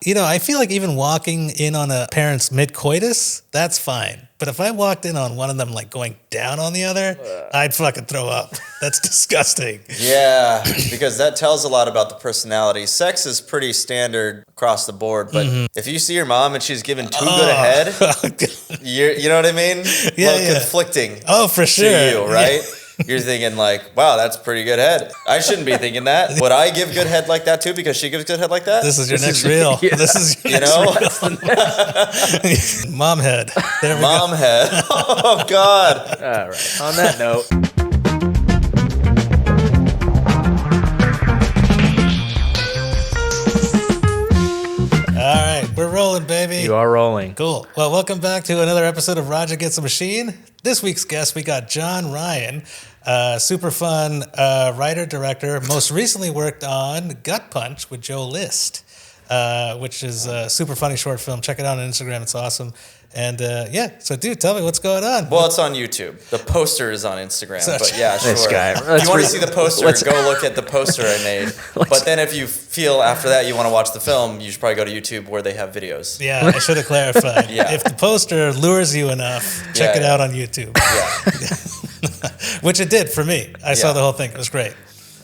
I feel like even walking in on a parent's mid-coitus, that's fine. But if I walked in on one of them like going down on the other, I'd fucking throw up. That's disgusting. Yeah, because that tells a lot about the personality. Sex is pretty standard across the board, but if you see your mom and she's giving too good a head, you know what I mean? Conflicting. Oh, for sure. To you, right? Yeah. You're thinking like, wow, that's pretty good head. I shouldn't be thinking that. Would I give good head like that too because she gives good head like that? This is your next reel. Yeah. This is your mom head. There we Mom go. head. Oh, God. All right. On that note. All right. We're rolling, baby. You are rolling. Cool. Well, welcome back to another episode of Raj Against the Machine. This week's guest, we got John Ryan, super fun writer-director. Most recently worked on Gut Punch with Joe List, which is a super funny short film. Check it out on Instagram. It's awesome. And so dude, tell me what's going on. Well, it's on YouTube. The poster is on Instagram. But yeah, sure. This guy. If you want to see the poster, go look at the poster I made. But then if you feel after that you want to watch the film, you should probably go to YouTube where they have videos. Yeah, I should have clarified. Yeah. If the poster lures you enough, check it out on YouTube. Yeah. Which it did for me. I saw the whole thing. It was great.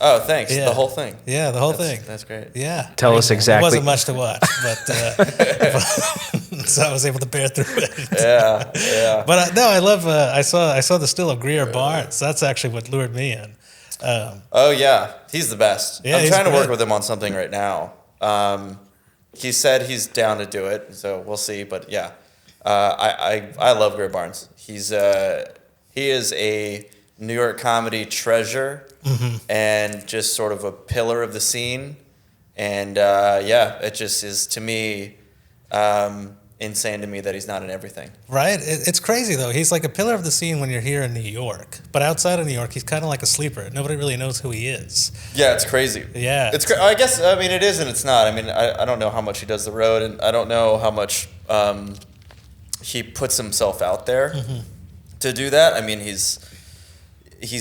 Oh, thanks. Yeah. The whole thing. Yeah, the whole thing. That's great. Yeah. Tell us exactly. It wasn't much to watch, but so I was able to bear through it. Yeah. But no, I love. I saw the still of Greer Barnes. That's actually what lured me in. Oh yeah, he's the best. Yeah, I'm trying to work with him on something right now. He said he's down to do it, so we'll see. But yeah, I love Greer Barnes. He is a New York comedy treasure, and just sort of a pillar of the scene. And it just is to me insane to me that he's not in everything. Right? It's crazy though. He's like a pillar of the scene when you're here in New York, but outside of New York, he's kind of like a sleeper. Nobody really knows who he is. Yeah, it's crazy. Yeah, I guess it is and it's not. I mean, I don't know how much he does the road, and I don't know how much he puts himself out there to do that. I mean, he's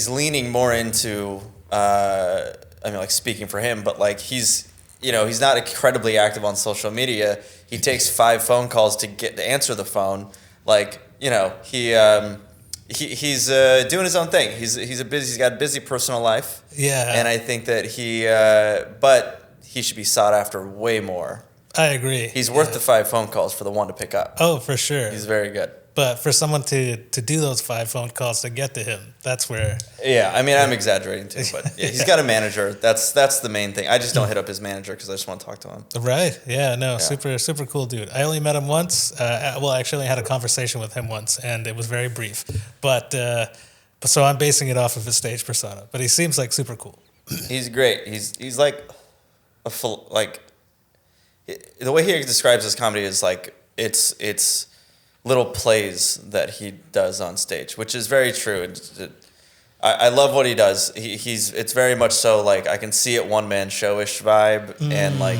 leaning more into speaking for him, but like he's not incredibly active on social media. He takes 5 phone calls to answer the phone. Like, he's doing his own thing. He's got a busy personal life. Yeah. And I think that but he should be sought after way more. I agree. He's worth the 5 phone calls for the one to pick up. Oh, for sure. He's very good. But for someone to do those 5 phone calls to get to him, that's where... Yeah, I mean, I'm exaggerating too, but yeah, he's got a manager. That's the main thing. I just don't hit up his manager because I just want to talk to him. Right. Yeah, no, super, super cool dude. I only met him once. I actually had a conversation with him once, and it was very brief. But so I'm basing it off of his stage persona. But he seems like super cool. He's great. He's like the way he describes his comedy is like it's little plays that he does on stage, which is very true. I love what he does. It's very much so like I can see it one man showish vibe, and like,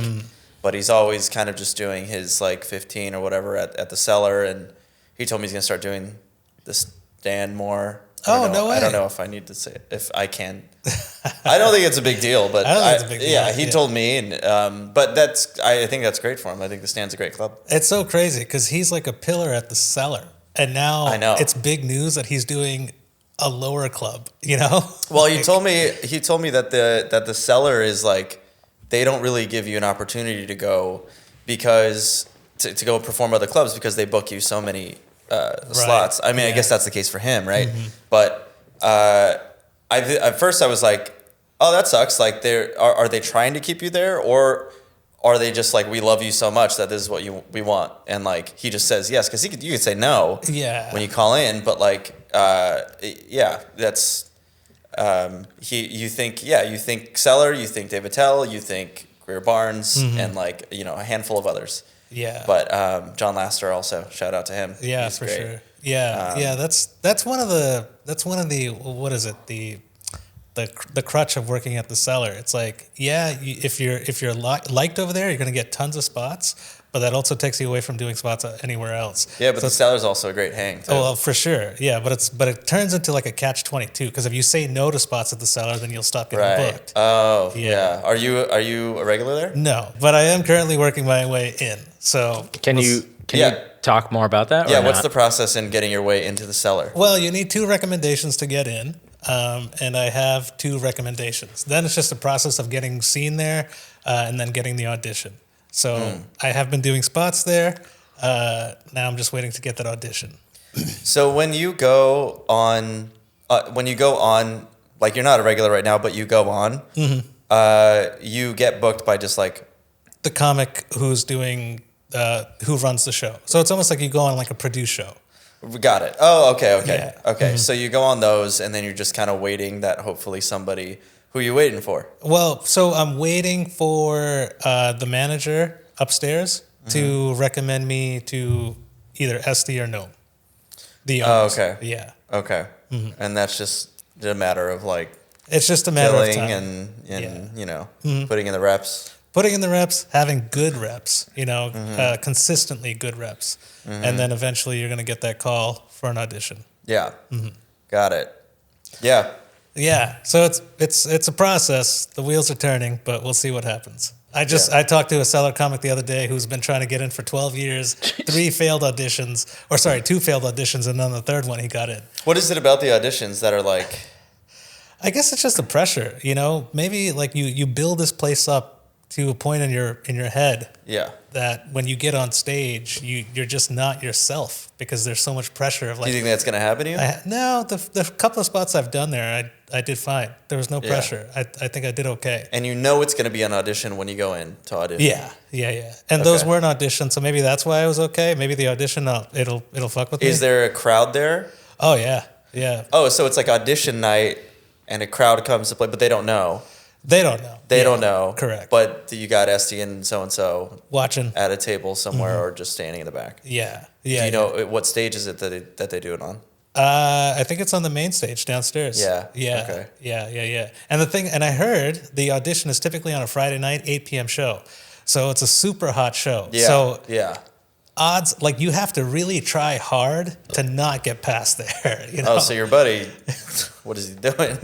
but he's always kind of just doing his like 15 or whatever at the Cellar, and he told me he's gonna start doing the stand more. No way. I don't know if I need to say it, if I can. I don't think it's a big deal, but I don't think it's a big deal. Yeah, he told me, and but I think that's great for him. I think the Stand's a great club. It's so crazy because he's like a pillar at the Cellar, and now I know. It's big news that he's doing a lower club. Well, he told me that the Cellar is like they don't really give you an opportunity to go because to go perform other clubs because they book you so many slots. I mean, I guess that's the case for him, right? But at first I was like, oh, that sucks. Like, are they trying to keep you there, or are they just like, we love you so much that this is what we want? And like he just says yes, because you could say no when you call in, but like that's you think Cellar, you think Dave Attell, you think Greer Barnes, and like a handful of others. Yeah. But John Lasseter also, shout out to him. Yeah, for sure. Yeah. That's one of the what is it, the crutch of working at the Cellar. It's like, if you're liked over there, you're gonna get tons of spots. but that also takes you away from doing spots anywhere else. Yeah, but So the Cellar's also a great hang. Too. Oh, well, for sure. Yeah, but it turns into like a catch-22 because if you say no to spots at the Cellar, then you'll stop getting booked. Oh, Yeah. yeah. Are you a regular there? No, but I am currently working my way in. So Can you talk more about that? Yeah, or what's not? the process in getting your way into the Cellar? Well, you need 2 recommendations to get in, and I have 2 recommendations. Then it's just a process of getting seen there and then getting the audition. So I have been doing spots there. Now I'm just waiting to get that audition. So when you go on, like you're not a regular right now, but you go on, you get booked by just like The comic who's doing, who runs the show. So it's almost like you go on like a produced show. Got it. Oh, okay. Yeah. Okay. So you go on those, and then you're just kind of waiting that hopefully somebody. Who are you waiting for? Well, so I'm waiting for the manager upstairs to recommend me to either SD or no. The Oh, owners. okay. Yeah. Okay. And that's just a matter of like It's just a matter of killing time. and you know putting in the reps. Putting in the reps, having good reps, consistently good reps. And then eventually you're going to get that call for an audition. Yeah. Got it. Yeah. Yeah, so it's a process. The wheels are turning, but we'll see what happens. I talked to a Cellar comic the other day who's been trying to get in for 12 years, 2 failed auditions, and then the third one he got in. What is it about the auditions that are like? I guess it's just the pressure, Maybe like you build this place up to a point in your head Yeah. that when you get on stage, you're just not yourself because there's so much pressure of Do like. you think that's gonna happen to you? No, the couple of spots I've done there, I did fine. There was no Yeah. pressure. I think I did okay. And you know it's gonna be an audition when you go in to audition. Yeah. And those Okay. weren't auditions, so maybe that's why I was okay. Maybe the audition, it'll fuck with me. Is there a crowd there? Oh yeah. Oh, so it's like audition night, and a crowd comes to play, but they don't know. They don't know. They Yeah, don't know. Correct. But you got SD and so Watching. at a table somewhere, or just standing in the back. Yeah. Do you know what stage is it that they do it on? I think it's on the main stage downstairs. Yeah. Yeah. Okay. Yeah. And I heard the audition is typically on a Friday night, 8 p.m. show. So it's a super hot show. Yeah. So yeah. odds, like you have to really try hard to not get past there. Oh, so your buddy, what is he doing?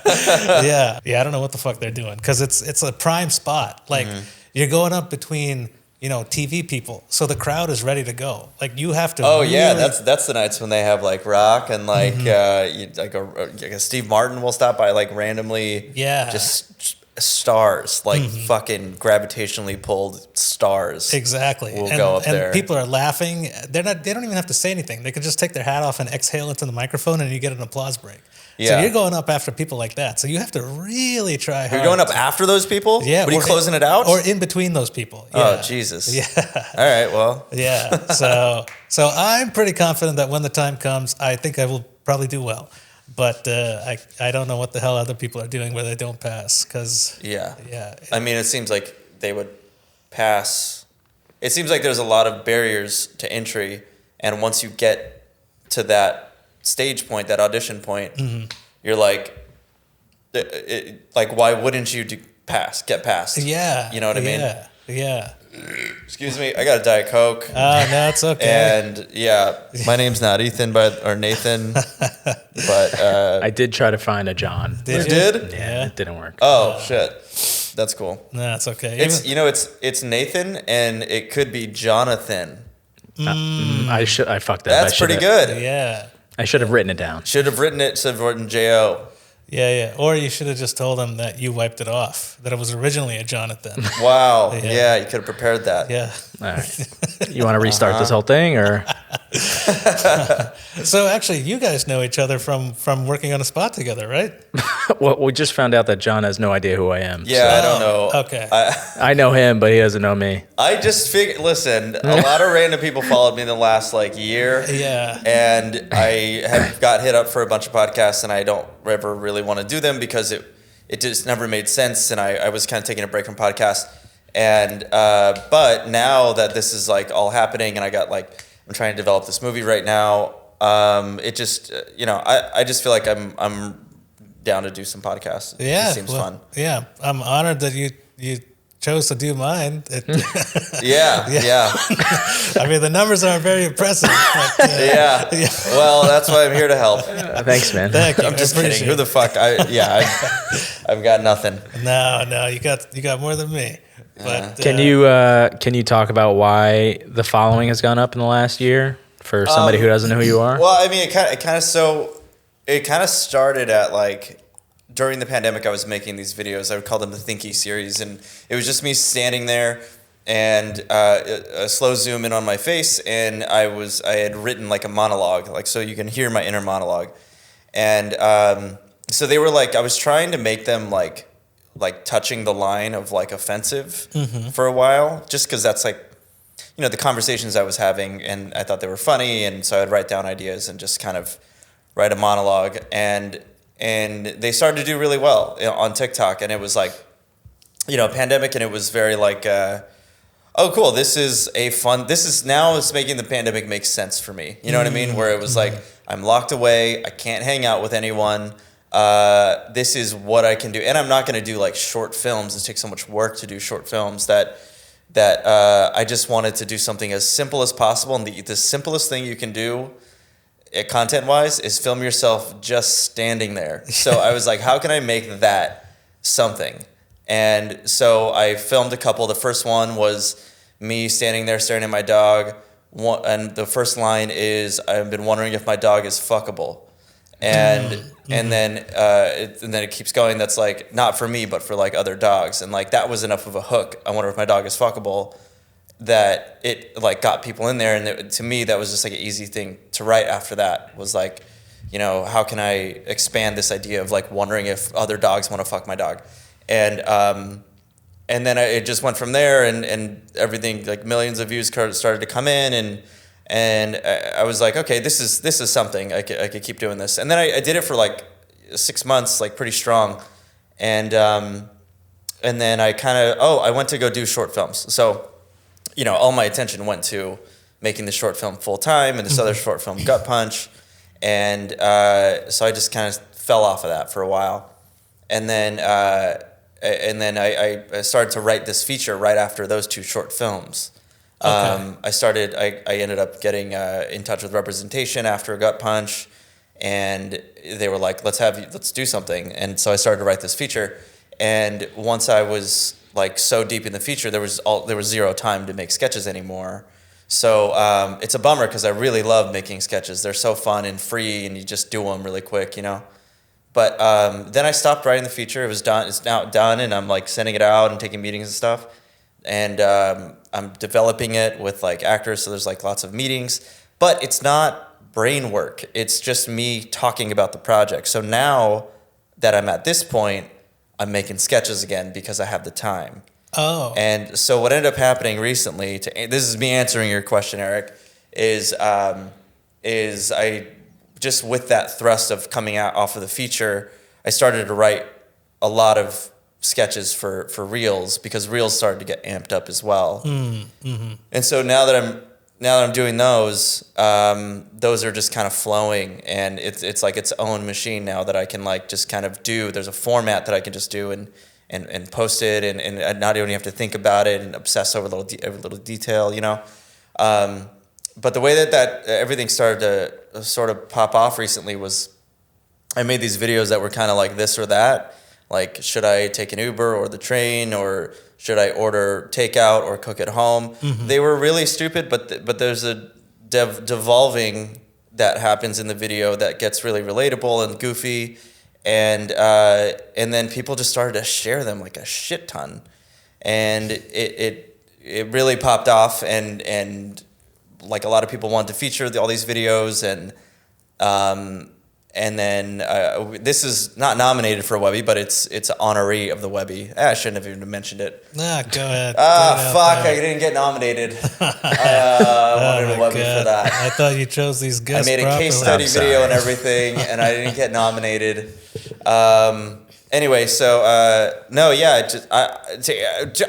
Yeah. I don't know what the fuck they're doing because it's a prime spot. Like you're going up between TV people, so the crowd is ready to go. Like you have to. Oh yeah, really- that's the nights when they have like rock and like like a Steve Martin will stop by like randomly. Yeah. Just stars like fucking gravitationally pulled stars. Exactly. Will go up there. And people are laughing. They don't even have to say anything. They could just take their hat off and exhale into the microphone, and you get an applause break. Yeah. So you're going up after people like that. So you have to really try hard. You're going up after those people? Yeah. What are you closing it out? Or in between those people. Oh Yeah. Jesus. Yeah. All right. Well. Yeah. So I'm pretty confident that when the time comes, I think I will probably do well. But I don't know what the hell other people are doing where they don't pass. Because Yeah. yeah. I mean, it seems like they would pass. It seems like there's a lot of barriers to entry, and once you get to that stage point, that audition point, you're like, why wouldn't you get past? Yeah. You know what I mean? Yeah. Excuse me, I got a Diet Coke. No, it's okay. And yeah, my name's not Ethan, or Nathan, but I did try to find a John. you did? Yeah, it didn't work. Oh shit, that's cool. No, it's okay. It's Nathan, and it could be Jonathan. I fucked up. That's pretty good. Yeah. I should have written it down. Should have written J-O. Yeah. Or you should have just told him that you wiped it off, that it was originally a Jonathan. Wow. Yeah. Yeah, you could have prepared that. Yeah. All right. You want to restart this whole thing, or So actually, you guys know each other from working on a spot together, right? well, we just found out that John has no idea who I am. Yeah, I don't know. Okay. I know him, but he doesn't know me. I just figured, listen, a lot of random people followed me in the last year. Yeah. And I have got hit up for a bunch of podcasts, and I don't ever really want to do them because it just never made sense, and I was kind of taking a break from podcasts. And but now that this is all happening, and I'm trying to develop this movie right now. It just I just feel like I'm down to do some podcasts. Yeah. It seems fun. Yeah. I'm honored that you chose to do mine. Yeah. I mean, the numbers aren't very impressive. But, Yeah. Well, that's why I'm here to help. Thanks, man. Thank you. I'm just I kidding. appreciate Who the fuck? I've got nothing. it. No, you got more than me. But Can you talk about why the following has gone up in the last year for somebody who doesn't know who you are? Well, I mean, it kind of started at like during the pandemic. I was making these videos. I would call them the Thinky series, and it was just me standing there and a slow zoom in on my face, and I had written like a monologue, like so you can hear my inner monologue, and so they were like I was trying to make them like touching the line of like offensive for a while, just because that's like, you know, the conversations I was having, and I thought they were funny, and so I'd write down ideas and just kind of write a monologue, and they started to do really well, you know, on TikTok, and it was like, you know, a pandemic, and it was very like, oh cool, this is now it's making the pandemic make sense for me, you know what I mean? Where it was like, I'm locked away, I can't hang out with anyone. This is what I can do, and I'm not going to do like short films. It takes so much work to do short films that I just wanted to do something as simple as possible. And the simplest thing you can do, content-wise, is film yourself just standing there. So I was like, how can I make that something? And so I filmed a couple. The first one was me standing there staring at my dog, and the first line is, "I've been wondering if my dog is fuckable." And then it keeps going. That's like not for me, but for like other dogs. And like that was enough of a hook. I wonder if my dog is fuckable. That it like got people in there. And to me, that was just like an easy thing to write. After that was like, you know, how can I expand this idea of like wondering if other dogs want to fuck my dog, and then it just went from there. And everything, like millions of views started to come in, and I was like, okay, this is something. I could keep doing this. And then I did it for like 6 months, like pretty strong. And then I went to go do short films. So, you know, all my attention went to making the short film full time and this other short film, Gut Punch. And so I just kind of fell off of that for a while. And then I started to write this feature right after those two short films. Okay. I ended up getting in touch with representation after a Gut Punch, and they were like, let's do something. And so I started to write this feature. And once I was like so deep in the feature, there was zero time to make sketches anymore. So it's a bummer because I really love making sketches. They're so fun and free, and you just do them really quick, you know. But then I stopped writing the feature. It was done. It's now done, and I'm like sending it out and taking meetings and stuff. And I'm developing it with like actors, so there's like lots of meetings, but it's not brain work. It's just me talking about the project. So now that I'm at this point, I'm making sketches again because I have the time. Oh. And so what ended up happening recently, this is me answering your question, Eric, is I just with that thrust of coming out off of the feature, I started to write a lot of sketches for reels because reels started to get amped up as well. Mm-hmm. And so now that I'm doing those are just kind of flowing, and it's like its own machine now that I can like just kind of do. There's a format that I can just do and post it and not even have to think about it and obsess over every little detail, you know. But the way that everything started to sort of pop off recently was I made these videos that were kind of like this or that. Like, should I take an Uber or the train, or should I order takeout or cook at home? Mm-hmm. They were really stupid, but there's a devolving that happens in the video that gets really relatable and goofy, and then people just started to share them like a shit ton, and it really popped off, and like a lot of people wanted to feature all these videos, and then this is not nominated for a Webby, but it's an honoree of the Webby. I shouldn't have even mentioned it. Nah, go ahead. Fuck, I didn't get nominated. I wanted a Webby for that. I thought you chose these guests I made a case study video and everything, and I didn't get nominated. Anyway, so, no, yeah,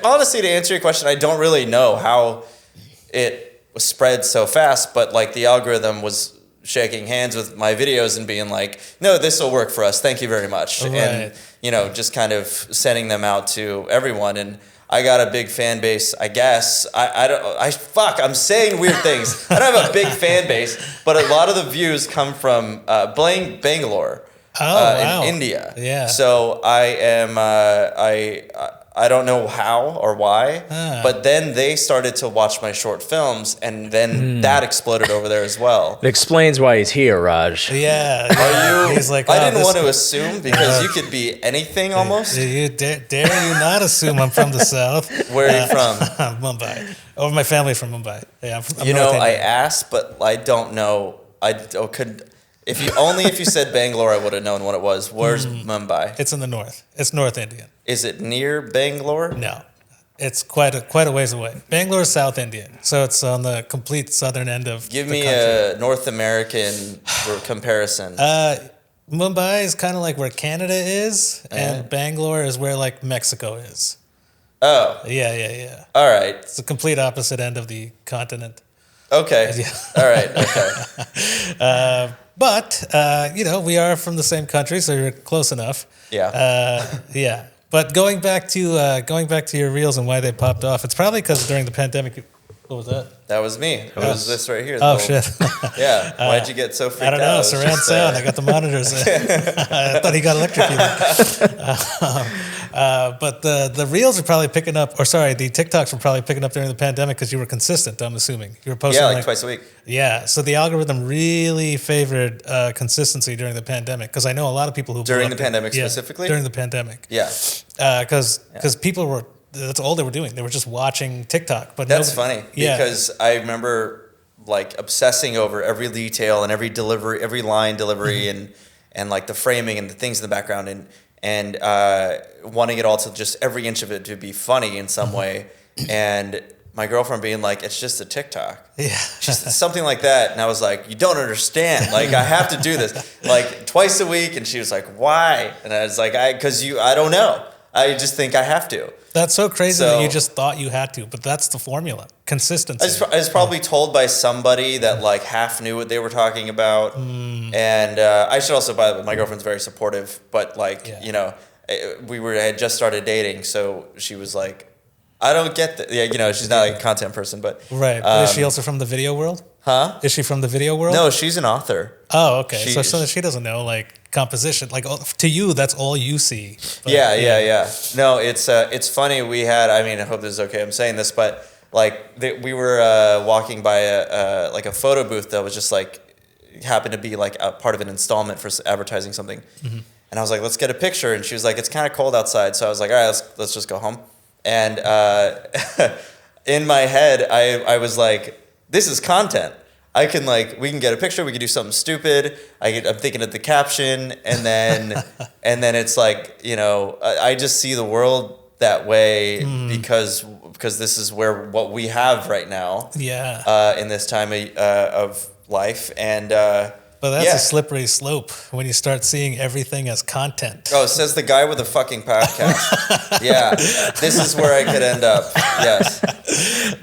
honestly, to answer your question, I don't really know how it was spread so fast, but like the algorithm was shaking hands with my videos and being like, no, this will work for us. Thank you very much. Right. And, you know, just kind of sending them out to everyone. And I got a big fan base, I guess. I'm saying weird things. I don't have a big fan base, but a lot of the views come from Bangalore. Wow. In India. Yeah. So I am I don't know how or why, but then they started to watch my short films, and then that exploded over there as well. It explains why he's here, Raj. Yeah. Are you? He's like, I didn't want to assume because you could be anything almost. dare you not assume I'm from the South? Where are you from? Mumbai. Oh, my family's from Mumbai. Yeah, I'm You North know, I Indian. asked, but I don't know. If you said Bangalore, I would have known what it was. Where's Mumbai? It's in the north. It's North Indian. Is it near Bangalore? No, it's quite a ways away. Bangalore is South Indian, so it's on the complete southern end of. Give the me country. a North American comparison. Mumbai is kind of like where Canada is, and Bangalore is where like Mexico is. Oh, Yeah. all right. It's the complete opposite end of the continent. Okay. Yeah. All right. Okay. But we are from the same country, so you're close enough. Yeah. Yeah. But going back to your reels and why they popped off, it's probably because during the pandemic. What was that? That was me. It was this right here. Oh, little- shit. Yeah. Why'd you get so freaked out? I don't know. It was Surround just, sound. I got the monitors. I thought he got electrocuted. But the reels are probably picking up, or sorry, the TikToks were probably picking up during the pandemic because you were consistent, I'm assuming. You were posting Yeah, like twice a week. Yeah, so the algorithm really favored consistency during the pandemic because I know a lot of people who During blew the up pandemic specifically? During the pandemic, Yeah. because people were that's all they were doing. They were just watching TikTok. But That's funny because I remember like obsessing over every detail and every delivery, every line delivery, and like the framing and the things in the background, and wanting it all to just every inch of it to be funny in some way, and my girlfriend being like, "It's just a TikTok." Yeah. Just something like that, and I was like, "You don't understand. Like, I have to do this like twice a week." And she was like, "Why?" And I was like, I don't know. I just think I have to." That's so crazy that So- you just thought you had to, but that's the formula. Consistency. I was probably told by somebody that like half knew what they were talking about, and I should also, by the way, my girlfriend's very supportive, but like had just started dating, so she was like, "I don't get that." Yeah, she's not like a content person, but Right. But is she also from the video world? huh? Is she from the video world? No, she's an author. Oh, okay. She- So she doesn't know like composition. Like to you, that's all you see. But, Yeah. No, it's funny. We had. I mean, I hope this is okay. I'm saying this, but like we were walking by a photo booth that was just like happened to be like a part of an installment for advertising something, and I was like, "Let's get a picture." And she was like, "It's kind of cold outside," so I was like, "All right, let's just go home." And in my head, I was like, "This is content. We can get a picture. We can do something stupid. I'm thinking of the caption, and then it's like, I just see the world that way because this is what we have right now. Yeah. In this time of life, and But that's a slippery slope when you start seeing everything as content. Oh, says the guy with the fucking podcast. Yeah, this is where I could end up. Yes.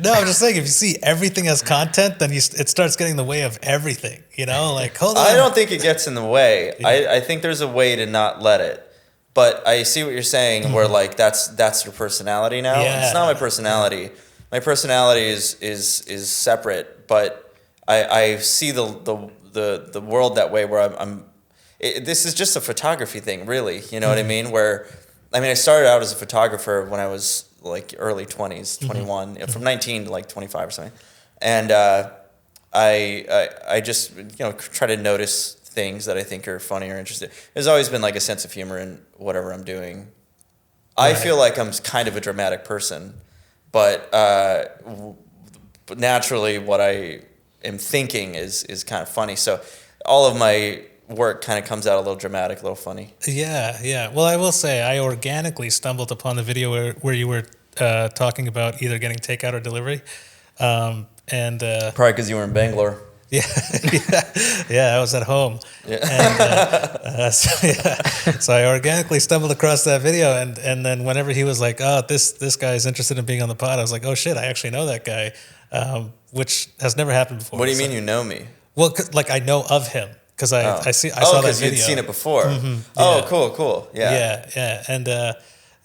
No, I'm just saying, if you see everything as content, then it starts getting in the way of everything. Like, hold on. I don't think it gets in the way. I think there's a way to not let it. But I see what you're saying, where like that's your personality now. Yeah. It's not my personality. My personality is separate, but I see the world that way, where this is just a photography thing, really. You know what I mean? I started out as a photographer when I was like early 20s, 21, from 19 to like 25 or something. And I just try to notice things that I think are funny or interesting. There's always been like a sense of humor in whatever I'm doing. I feel like I'm kind of a dramatic person, but naturally what I am thinking is kind of funny. So all of my work kind of comes out a little dramatic, a little funny. Yeah. Well, I will say, I organically stumbled upon the video where you were talking about either getting takeout or delivery. Probably because you were in Bangalore. Yeah, I was at home. Yeah. And, so I organically stumbled across that video, and then whenever he was like, "Oh, this guy is interested in being on the pod," I was like, "Oh shit, I actually know that guy," which has never happened before. What do you mean you know me? Well, like I know of him because I saw that video. You'd seen it before. Mm-hmm. Oh, Yeah. cool. Yeah. Yeah, and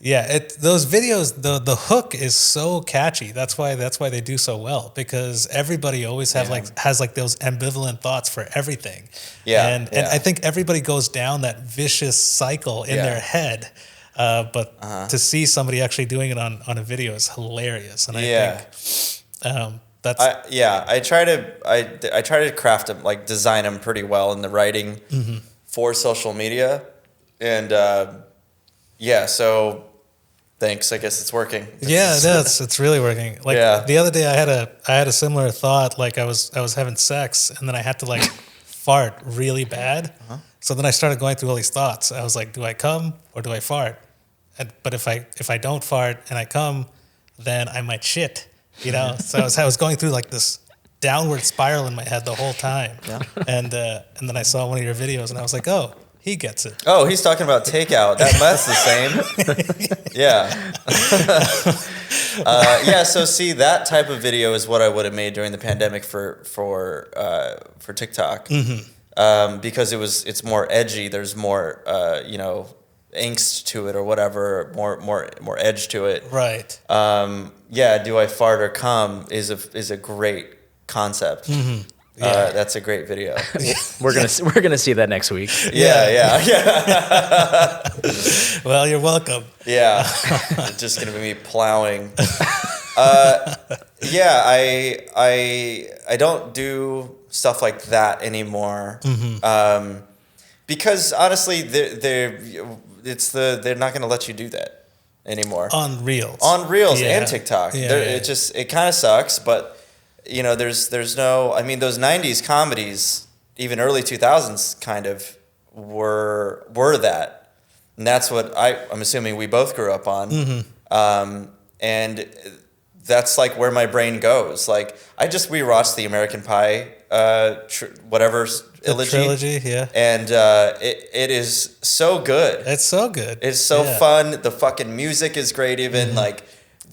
Yeah, those videos, the hook is so catchy. That's why they do so well, because everybody always has like those ambivalent thoughts for everything. Yeah, and I think everybody goes down that vicious cycle in their head. But to see somebody actually doing it on a video is hilarious, and I think that's I try to craft them, like design them pretty well in the writing for social media, and so. Thanks. I guess it's working. Yeah, it's really working. Like the other day, I had a similar thought. Like I was having sex, and then I had to like fart really bad. So then I started going through all these thoughts. I was like, do I come or do I fart? But if I don't fart and I come, then I might shit. You know. So I was going through like this downward spiral in my head the whole time. Yeah. And then I saw one of your videos, and I was like, oh. He gets it. Oh, he's talking about takeout. That's the same. Yeah. So see, that type of video is what I would have made during the pandemic for TikTok, because it's more edgy. There's more angst to it or whatever, more edge to it. Right. Do I fart or cum is a great concept. Mm-hmm. Yeah. That's a great video. We're gonna see that next week. Yeah. Well, you're welcome. Yeah, just gonna be me plowing. I don't do stuff like that anymore. Because honestly, they're not gonna let you do that anymore on Reels and TikTok. It kind of sucks, but. There's no. I mean, those '90s comedies, even early 2000s, kind of were that, and that's what I'm assuming we both grew up on, and that's like where my brain goes. Like I just rewatched the American Pie, trilogy, and it is so good. It's so good. It's so fun. The fucking music is great. Even like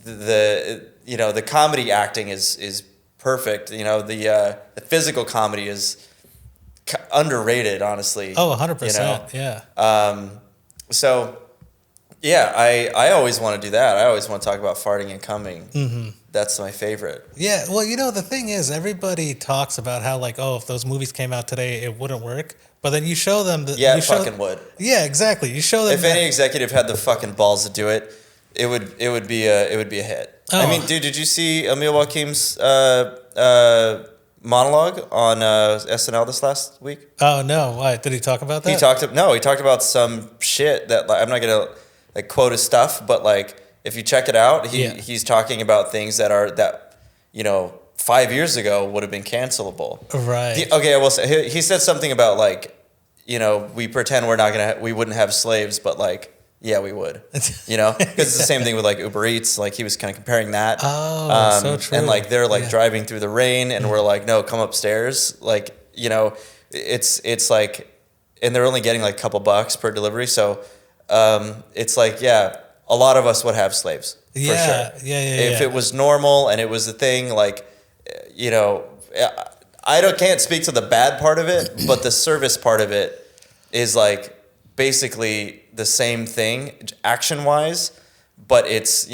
the comedy acting is perfect. The physical comedy is underrated, honestly. Oh, 100%. Yeah. I always want to do that. I always want to talk about farting and coming. That's my favorite. Yeah. Well, the thing is, everybody talks about how like, if those movies came out today, it wouldn't work. But then you show them that it fucking would. Yeah, exactly. You show them if any executive had the fucking balls to do it, it would be a hit. Oh. I mean, dude, did you see Emil Joachim's monologue on SNL this last week? Oh no! Why did he talk about that? He talked about some shit that I'm not gonna like quote his stuff, but like if you check it out, he's talking about things that 5 years ago would have been cancelable. Right. I will say he said something about like we pretend we wouldn't have slaves, but like. Yeah, we would. Because it's the same thing with like Uber Eats. Like he was kind of comparing that. Oh, so true. And like they're like driving through the rain, and we're like, no, come upstairs. Like it's like, and they're only getting like a couple bucks per delivery. So it's like a lot of us would have slaves for sure. If it was normal and it was a thing, like can't speak to the bad part of it, but the service part of it is like basically the same thing action wise, but it's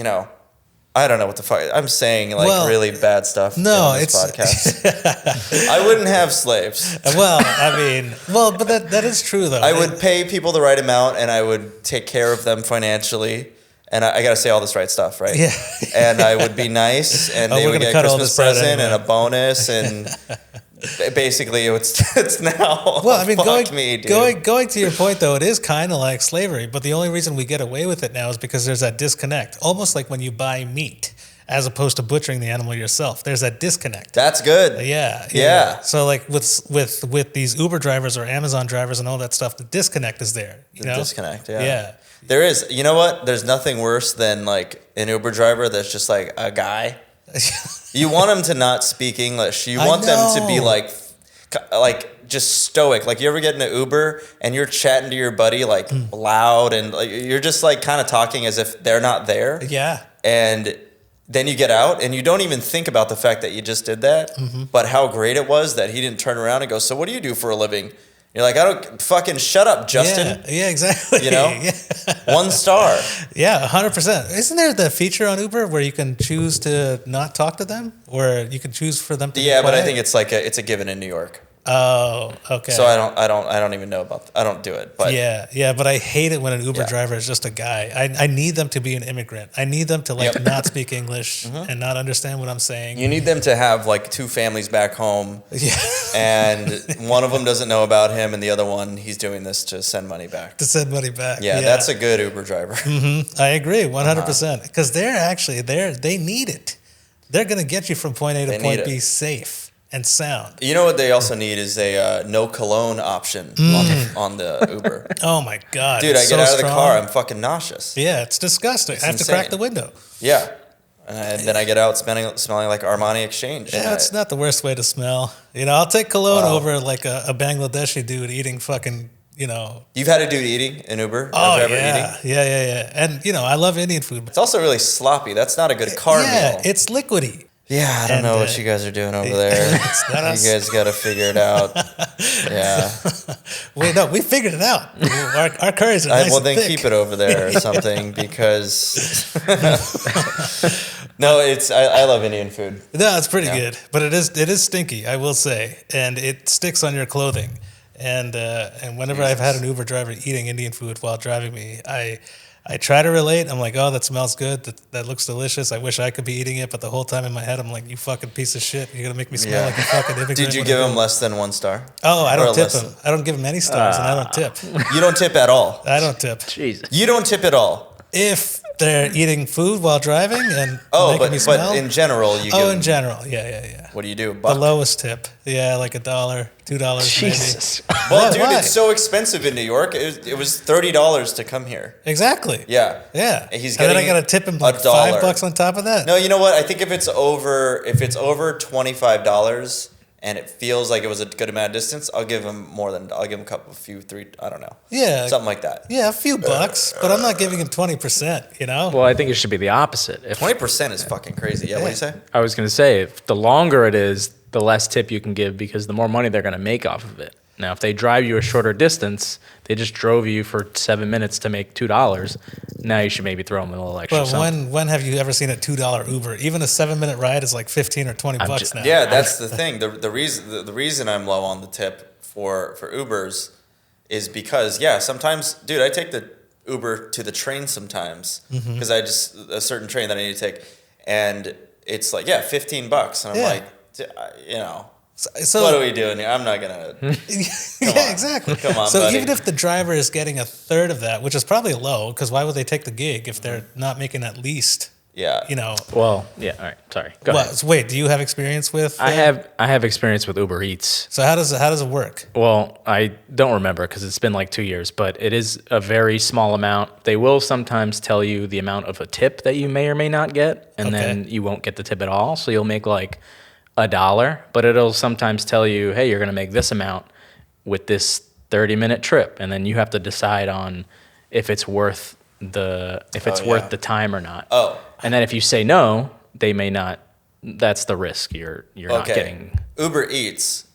I don't know what the fuck I'm saying, like really bad stuff. No, in this podcast. I wouldn't have slaves. Well, I mean, but that is true though. I would pay people the right amount, and I would take care of them financially. And I got to say all this right stuff, right? Yeah. And I would be nice, and they would get a Christmas present and a bonus, and basically it's now. Well, I mean, going to your point though, it is kind of like slavery, but the only reason we get away with it now is because there's that disconnect. Almost like when you buy meat, as opposed to butchering the animal yourself. There's that disconnect. That's good. Yeah. So like with these Uber drivers or Amazon drivers and all that stuff, the disconnect is there. Disconnect. Yeah. There is. You know what? There's nothing worse than like an Uber driver that's just like a guy. You want them to not speak English. You want them to be like just stoic. Like you ever get in an Uber and you're chatting to your buddy like loud and like, you're just like kind of talking as if they're not there. Yeah. And then you get out and you don't even think about the fact that you just did that, but how great it was that he didn't turn around and go, so what do you do for a living? You're like, I don't fucking shut up, Justin. Yeah, exactly. You know, Yeah. 1 star. Yeah, 100%. Isn't there the feature on Uber where you can choose to not talk to them, or you can choose for them to? Yeah, be quiet? but I think it's like it's a given in New York. Oh, okay. So I don't even know about. I don't do it. But yeah, but I hate it when an Uber driver is just a guy. I need them to be an immigrant. I need them to like not speak English and not understand what I'm saying. you need them to have like 2 families back home. Yeah. And one of them doesn't know about him, and the other one, he's doing this to send money back. To send money back. Yeah, that's a good Uber driver. I agree, 100%. Because they need it. They're gonna get you from point A to point B safe and sound. You know what they also need is a no cologne option on the Uber. Oh my God. Dude, I get out of the car, I'm fucking nauseous. Yeah, it's disgusting. I have to crack the window. Yeah. And then I get out smelling like Armani Exchange. Yeah, it's not the worst way to smell. You know, I'll take cologne over like a Bangladeshi dude eating fucking, you know. You've had a dude eating in Uber? Oh, Ever yeah. eating? Yeah. And, you know, I love Indian food. It's also really sloppy. That's not a good car meal. Yeah, it's liquidy. Yeah, I don't know what you guys are doing over there. It's not us. You guys got to figure it out. Yeah. Wait, no, we figured it out. Our curries are nice Well, and then thick. keep it over there or something because... No, I love Indian food. No, it's pretty good, but it is stinky, I will say, and it sticks on your clothing. And whenever I've had an Uber driver eating Indian food while driving me, I try to relate. I'm like, oh, that smells good. That looks delicious. I wish I could be eating it, but the whole time in my head, I'm like, you fucking piece of shit. You're gonna make me smell like a fucking immigrant. Did you give him less than 1 star? Oh, I don't tip him. I don't give him any stars, and I don't tip. You don't tip at all? I don't tip. Jesus. You don't tip at all? If they're eating food while driving and making me smell. But in general, you give in them, general, yeah. What do you do? The lowest tip, yeah, like $1, $2 Jesus. maybe. Well, dude, why? it's so expensive in New York. It was $30 to come here. Exactly. Yeah. And He's then I getting gotta tip him like $1. $5 on top of that. No, you know what? I think if it's over $25 and it feels like it was a good amount of distance, I'll give him a couple, a few, 3, I don't know. Yeah. Something like that. Yeah, a few bucks, but I'm not giving him 20%, you know? Well, I think it should be the opposite. 20% is fucking crazy. Yeah, what do you say? I was going to say, if the longer it is, the less tip you can give because the more money they're going to make off of it. Now, if they drive you a shorter distance, they just drove you for 7 minutes to make $2. Now you should maybe throw them a little extra. But something. when have you ever seen a $2 Uber? Even a 7-minute ride is like 15 or 20 bucks now. Yeah, that's the thing. The reason I'm low on the tip for Ubers is because sometimes, dude, I take the Uber to the train sometimes because a certain train that I need to take, and it's like $15, and I'm like, you know. So what are we doing here? I'm not gonna. Exactly. Come on, so buddy. even if the driver is getting a third of that, which is probably low, because why would they take the gig if they're not making at least? Yeah. You know. Well, yeah. All right. Sorry. Go ahead. So wait, do you have experience with? I have experience with Uber Eats. So how does it work? Well, I don't remember because it's been like 2 years, but it is a very small amount. They will sometimes tell you the amount of a tip that you may or may not get, and then you won't get the tip at all. So you'll make like $1, but it'll sometimes tell you, hey, you're going to make this amount with this 30-minute trip, and then you have to decide on if it's worth worth the time or not. Oh. And then if you say no, they may not. That's the risk. You're not getting. Uber Eats,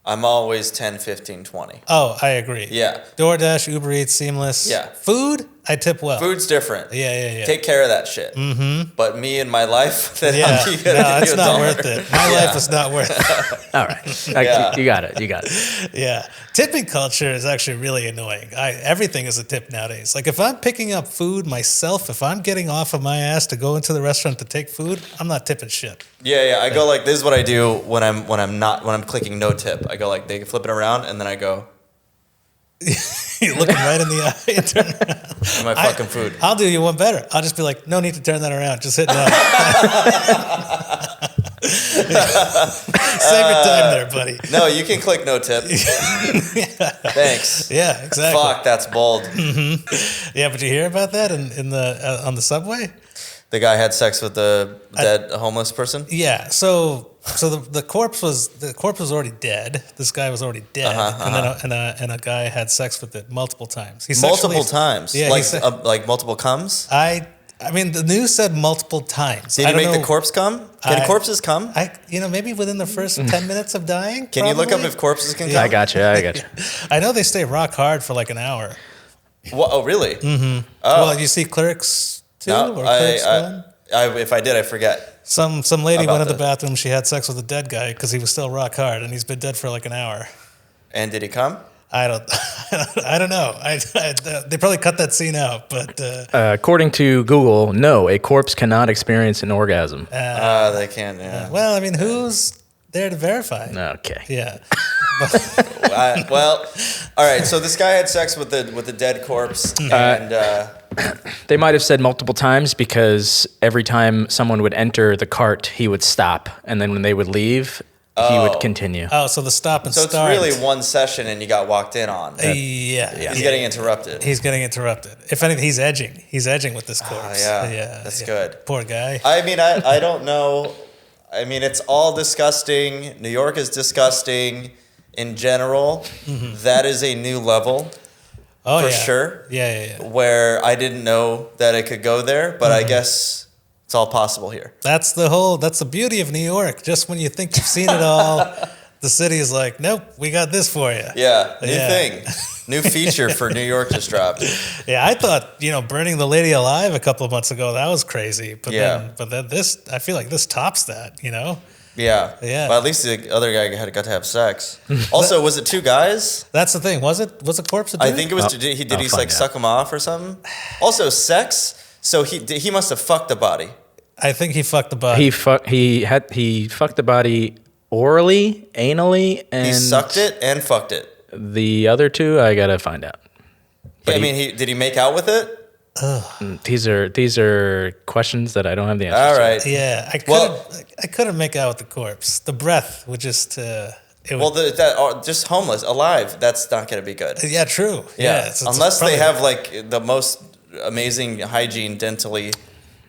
I'm always 10, 15, 20. Oh, I agree. Yeah. DoorDash, Uber Eats, Seamless. Yeah. Food, I tip well. Food's different. Yeah. Take care of that shit. Mm-hmm. But me and my life, then it's not worth it. My life is not worth it. All right. You got it. Yeah. Tipping culture is actually really annoying. Everything is a tip nowadays. Like if I'm picking up food myself, if I'm getting off of my ass to go into the restaurant to take food, I'm not tipping shit. Yeah. I go like, this is what I do when I'm clicking no tip. I go like, they flip it around, and then I go. You're looking right in the eye and turn around. My fucking food. I'll do you one better. I'll just be like, no need to turn that around. Just hit no. Save your time there, buddy. No, you can click no tip. Thanks. Yeah, exactly. Fuck, that's bold. Mm-hmm. Yeah, but you hear about that in the on the subway? The guy had sex with the dead homeless person? Yeah. So the corpse was already dead. This guy was already dead, and a guy had sex with it multiple times. Multiple times? Yeah. Like multiple comes? I I mean, the news said multiple times. Did you make the corpse come? Can corpses come? Maybe within the first 10 minutes of dying. Can you look up if corpses can come? I got you. I know they stay rock hard for like an hour. Well, oh, really? Mm-hmm. Oh. Well, you see Clerks 2 or Clerks 1? If I did, I forget. Some lady went to the bathroom. She had sex with a dead guy because he was still rock hard, and he's been dead for like an hour. And did he come? I don't know. They probably cut that scene out, but according to Google, no, a corpse cannot experience an orgasm. They can. Yeah. Well, I mean, who's there to verify? Okay. Yeah. Well, all right. So this guy had sex with the dead corpse, and they might have said multiple times because every time someone would enter the cart, he would stop, and then when they would leave, he would continue. Oh, so the stop and start. So it's really one session, and you got walked in on. Yeah. He's getting interrupted. He's getting interrupted. If anything, he's edging. He's edging with this corpse. Yeah. That's good. Poor guy. I mean, I don't know. I mean, it's all disgusting. New York is disgusting in general. Mm-hmm. That is a new level. Oh, for sure. Yeah. Where I didn't know that it could go there, but I guess it's all possible here. That's the beauty of New York. Just when you think you've seen it all, the city is like, nope, we got this for you. Yeah, new thing. New feature for New York just dropped. Yeah, I thought, burning the lady alive a couple of months ago, that was crazy. But then this, I feel like this tops that, Yeah. Yeah. Well, at least the other guy got to have sex. Also, was it two guys? That's the thing. Was a corpse a dude? I think it was. Did he suck him off or something? Also, sex. So he must have fucked the body. I think he fucked the body. He fucked the body orally, anally, and he sucked it and fucked it. The other two, I gotta find out. But did he make out with it? These are questions that I don't have the answer to. All right. Yeah, I couldn't make out with the corpse. The breath would just. Just homeless, alive. That's not gonna be good. Yeah, true. Yeah, unless they have like the most amazing hygiene dentally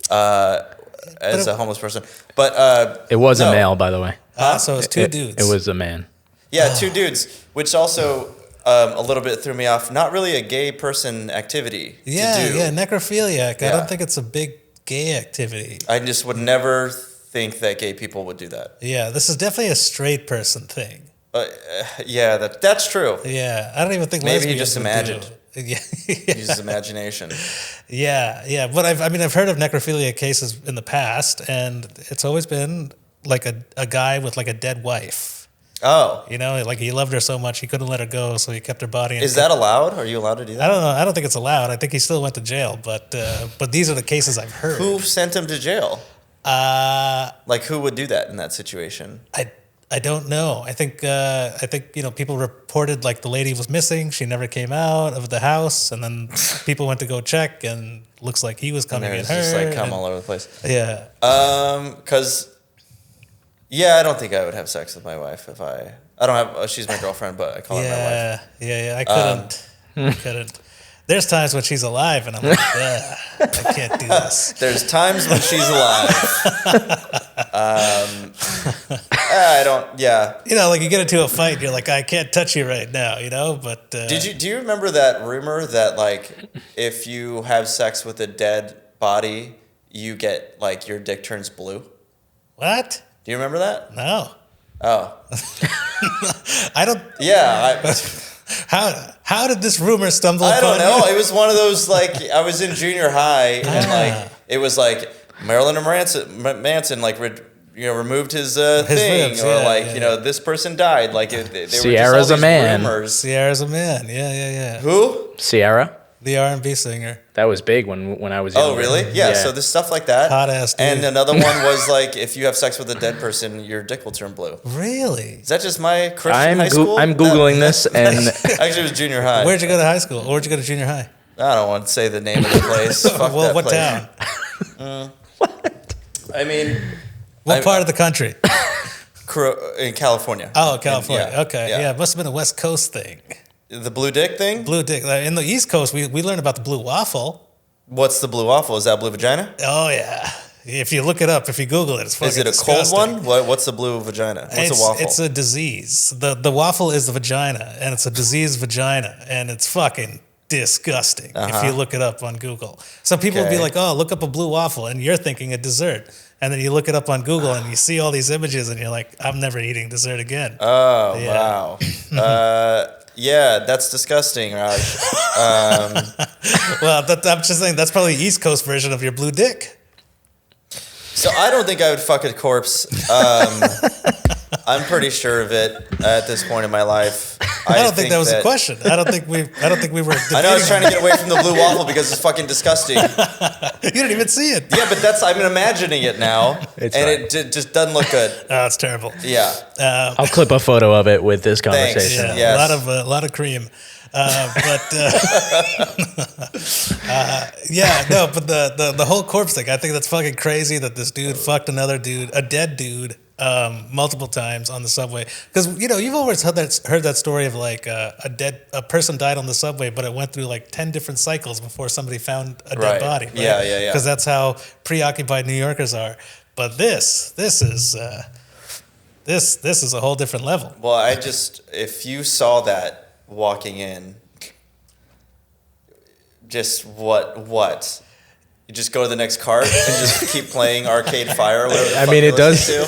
as a homeless person. But it was a male, by the way. So it was two dudes. It was a man. Yeah, two dudes, which also a little bit threw me off. Not really a gay person activity to do. Yeah, necrophiliac. I don't think it's a big gay activity. I just would never think that gay people would do that. Yeah, this is definitely a straight person thing. Yeah, that's true. Yeah, I don't even think maybe he just imagined. Yeah. Use his imagination. Yeah. But I've heard of necrophilia cases in the past, and it's always been like a guy with like a dead wife. Oh. Like he loved her so much he couldn't let her go, so he kept her body. Is that allowed? Are you allowed to do that? I don't know. I don't think it's allowed. I think he still went to jail, but these are the cases I've heard. Who sent him to jail? Like who would do that in that situation? I don't know. I think people reported like the lady was missing. She never came out of the house, and then people went to go check, and looks like he was coming in her. Just like come all over the place. Yeah. I don't think I would have sex with my wife if I don't have. She's my girlfriend, but I call her my wife. Yeah. I couldn't. There's times when she's alive, and I'm like, I can't do this. There's times when she's alive. I don't. Yeah. Like you get into a fight, you're like, I can't touch you right now. But do you remember that rumor that like if you have sex with a dead body, you get like your dick turns blue? What? Do you remember that? No. Oh. I don't. Yeah. How did this rumor stumble upon I don't know. you? It was one of those, like, I was in junior high, and, like, it was, like, Marilyn Manson like, removed his thing, ribs, or, this person died. Like, they were Sierra's just all a man. rumors. Sierra's a man. Yeah. Who? Sierra. The R&B singer. That was big when I was younger. Oh, really? Yeah, so there's stuff like that. Hot ass dude. And another one was, like, if you have sex with a dead person, your dick will turn blue. Really? Is that just my Christian high school? I'm Googling this, and... Actually, it was junior high. Where'd you go to high school? Or where'd you go to junior high? I don't want to say the name of the place. Fuck well, that what place. town? What? I mean... What part of the country? In California. Oh, California. Yeah, Okay. Yeah, it must have been a West Coast thing. The blue dick thing? Blue dick. In the East Coast, we learned about the blue waffle. What's the blue waffle? Is that blue vagina? Oh, yeah. If you look it up, if you Google it, it's fucking Is it a disgusting. cold one? What's the blue vagina? What's a waffle? It's a disease. The waffle is the vagina, and it's a diseased vagina, and it's fucking disgusting if you look it up on Google. Some people would be like, oh, look up a blue waffle, and you're thinking a dessert. And then you look it up on Google and you see all these images and you're like, I'm never eating dessert again. Oh, wow. Yeah, that's disgusting, Raj. Well, I'm just saying that's probably the East Coast version of your blue dick. So I don't think I would fuck a corpse. I'm pretty sure of it at this point in my life. I don't think that was a question. I don't think we were. I know I was trying to get away from the blue waffle because it's fucking disgusting. You didn't even see it. Yeah, but I'm imagining it now, it just doesn't look good. Oh, it's terrible. Yeah, I'll clip a photo of it with this conversation. Yeah, Yes. a lot of cream. But the whole corpse thing, I think that's fucking crazy that this dude fucked another dude, a dead dude, multiple times on the subway. Because you've always heard that story of like a person died on the subway, but it went through like 10 different cycles before somebody found a dead body. Right? Yeah. Because that's how preoccupied New Yorkers are. But this is a whole different level. Well, if you saw that walking in, just what? You just go to the next cart and just keep playing Arcade Fire or whatever the fuck it does. to.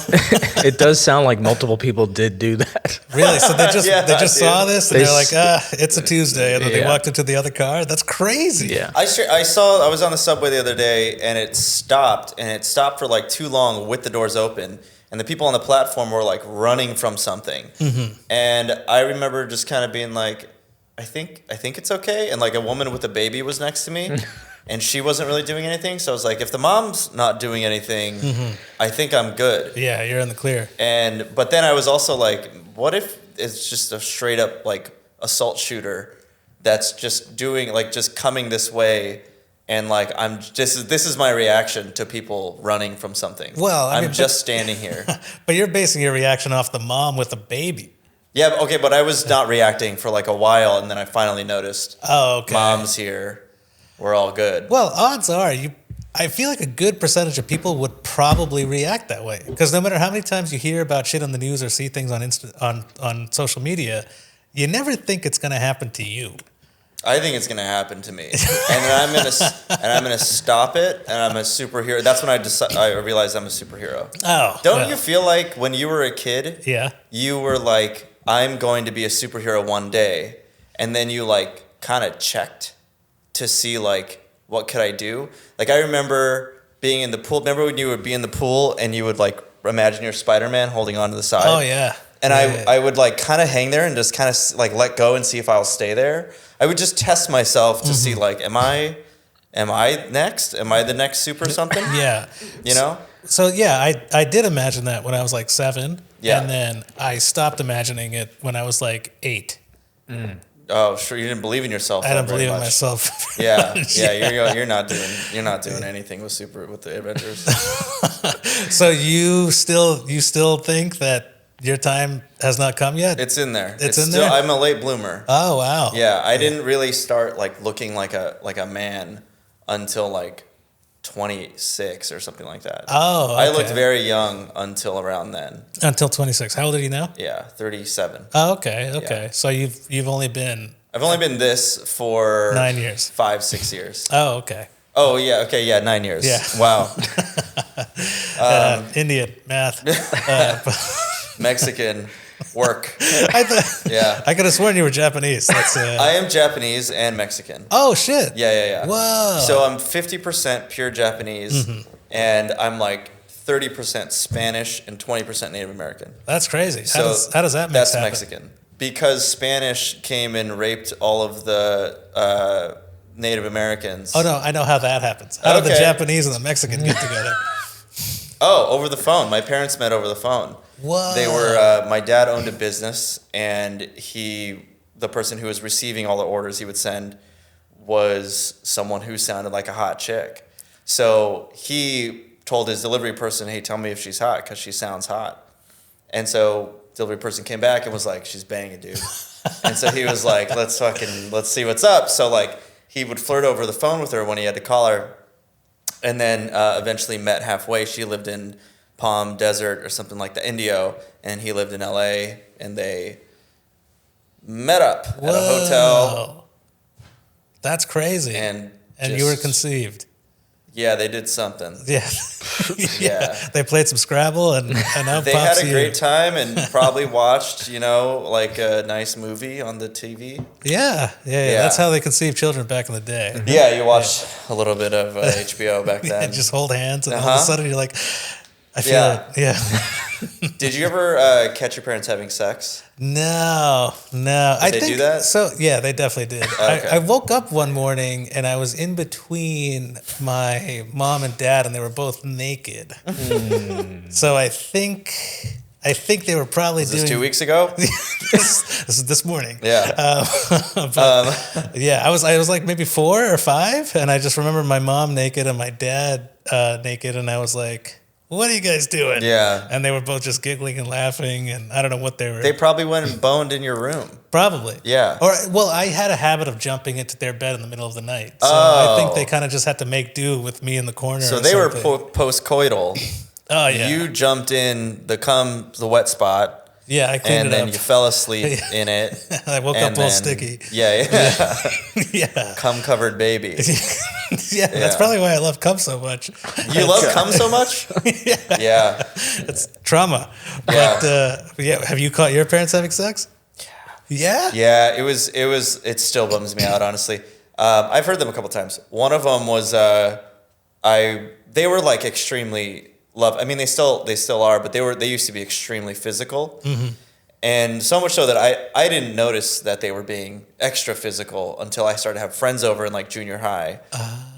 It does sound like multiple people did do that. Really? So they just saw this and they're like, it's a Tuesday, and then they Yeah. walked into the other car. That's crazy. Yeah. I was on the subway the other day and it stopped for like too long with the doors open, and the people on the platform were like running from something. Mm-hmm. And I remember just kind of being like, I think it's okay. And like a woman with a baby was next to me. And she wasn't really doing anything, so I was like, if the mom's not doing anything, I think I'm good. Yeah, you're in the clear. But then I was also like, what if it's just a straight up like assault shooter that's just doing like just coming this way, and like this is my reaction to people running from something. Well, I'm just standing here. But you're basing your reaction off the mom with the baby. Yeah, okay, but I was not reacting for like a while, and then I finally noticed. Oh, okay. Mom's here. We're all good. Well, odds are I feel like a good percentage of people would probably react that way, because no matter how many times you hear about shit on the news or see things on social media, you never think it's going to happen to you. I think it's going to happen to me, and then I'm gonna stop it, and I'm a superhero. That's when I realized I'm a superhero. Oh, don't you feel like when you were a kid, you were like, I'm going to be a superhero one day, and then you like kind of checked to see like what could I do? Like I remember being in the pool. Remember when you would be in the pool and you would like imagine you're Spider-Man holding on to the side? Oh yeah. And I would like kind of hang there and just kind of like let go and see if I'll stay there. I would just test myself to see like, am I next? Am I the next super something? Yeah. So yeah, I did imagine that when I was like 7. Yeah. And then I stopped imagining it when I was like 8. Oh, sure. You didn't believe in yourself. I don't believe in myself. Yeah. You're not doing anything with the Avengers. So you still think that your time has not come yet? It's in there. It's in there. I'm a late bloomer. Oh wow. Yeah, I didn't really start like looking like a man until like 26 or something like that. Oh, okay. I looked very young until around then. Until 26. How old are you now? Yeah, 37. Oh, okay. Yeah. So you've only been. I've only been this for 9 years. 5-6 years. Oh, okay. Oh yeah. Okay. Yeah. 9 years. Yeah. Wow. Indian math. Mexican work. Yeah. I could have sworn you were Japanese. That's. I am Japanese and Mexican. Oh shit. Yeah. Whoa. So I'm 50% pure Japanese, and I'm like 30% Spanish and 20% Native American. That's crazy. So how does that make That's happen? Mexican. Because Spanish came and raped all of the Native Americans. Oh no, I know how that happens. How do the Japanese and the Mexican get together? Oh, over the phone. My parents met over the phone. Whoa. They were. My dad owned a business, and the person who was receiving all the orders he would send was someone who sounded like a hot chick. So he told his delivery person, "Hey, tell me if she's hot, because she sounds hot." And so delivery person came back and was like, "She's banging, dude." And so he was like, let's see what's up. So like he would flirt over the phone with her when he had to call her, and then eventually met halfway. She lived in Palm Desert or something like that, Indio, and he lived in LA, and they met up at a hotel. That's crazy. And you were conceived. Yeah, they did something. Yeah. Yeah. They played some Scrabble and now they had a great time and probably watched, like a nice movie on the TV. Yeah. That's how they conceived children back in the day. Yeah, you watched a little bit of HBO back then. And just hold hands and all of a sudden you're like, I feel it. Yeah. Did you ever catch your parents having sex? No. Did they do that? So, yeah, they definitely did. Okay. I woke up one morning and I was in between my mom and dad and they were both naked. So I think they were probably doing... Is this 2 weeks ago? This is this morning. Yeah. Yeah, I was like maybe 4 or 5 and I just remember my mom naked and my dad naked and I was like, what are you guys doing? Yeah. And they were both just giggling and laughing, and I don't know what they were. They probably went and boned in your room. Probably. Yeah. Or, well, I had a habit of jumping into their bed in the middle of the night. So I think they kind of just had to make do with me in the corner. So they were post-coital. Oh, yeah. You jumped in the wet spot. Yeah, I cleaned it up. And then you fell asleep in it. I woke up all sticky. Yeah. Yeah. Cum-covered baby. Yeah, that's probably why I love cum so much. You love cum so much? Yeah. It's trauma. Yeah. But have you caught your parents having sex? Yeah. Yeah, it still bums me out, honestly. I've heard them a couple times. One of them was they were like extremely I mean, they still are, but they used to be extremely physical. Mm-hmm. And so much so that I didn't notice that they were being extra physical until I started to have friends over in like junior high.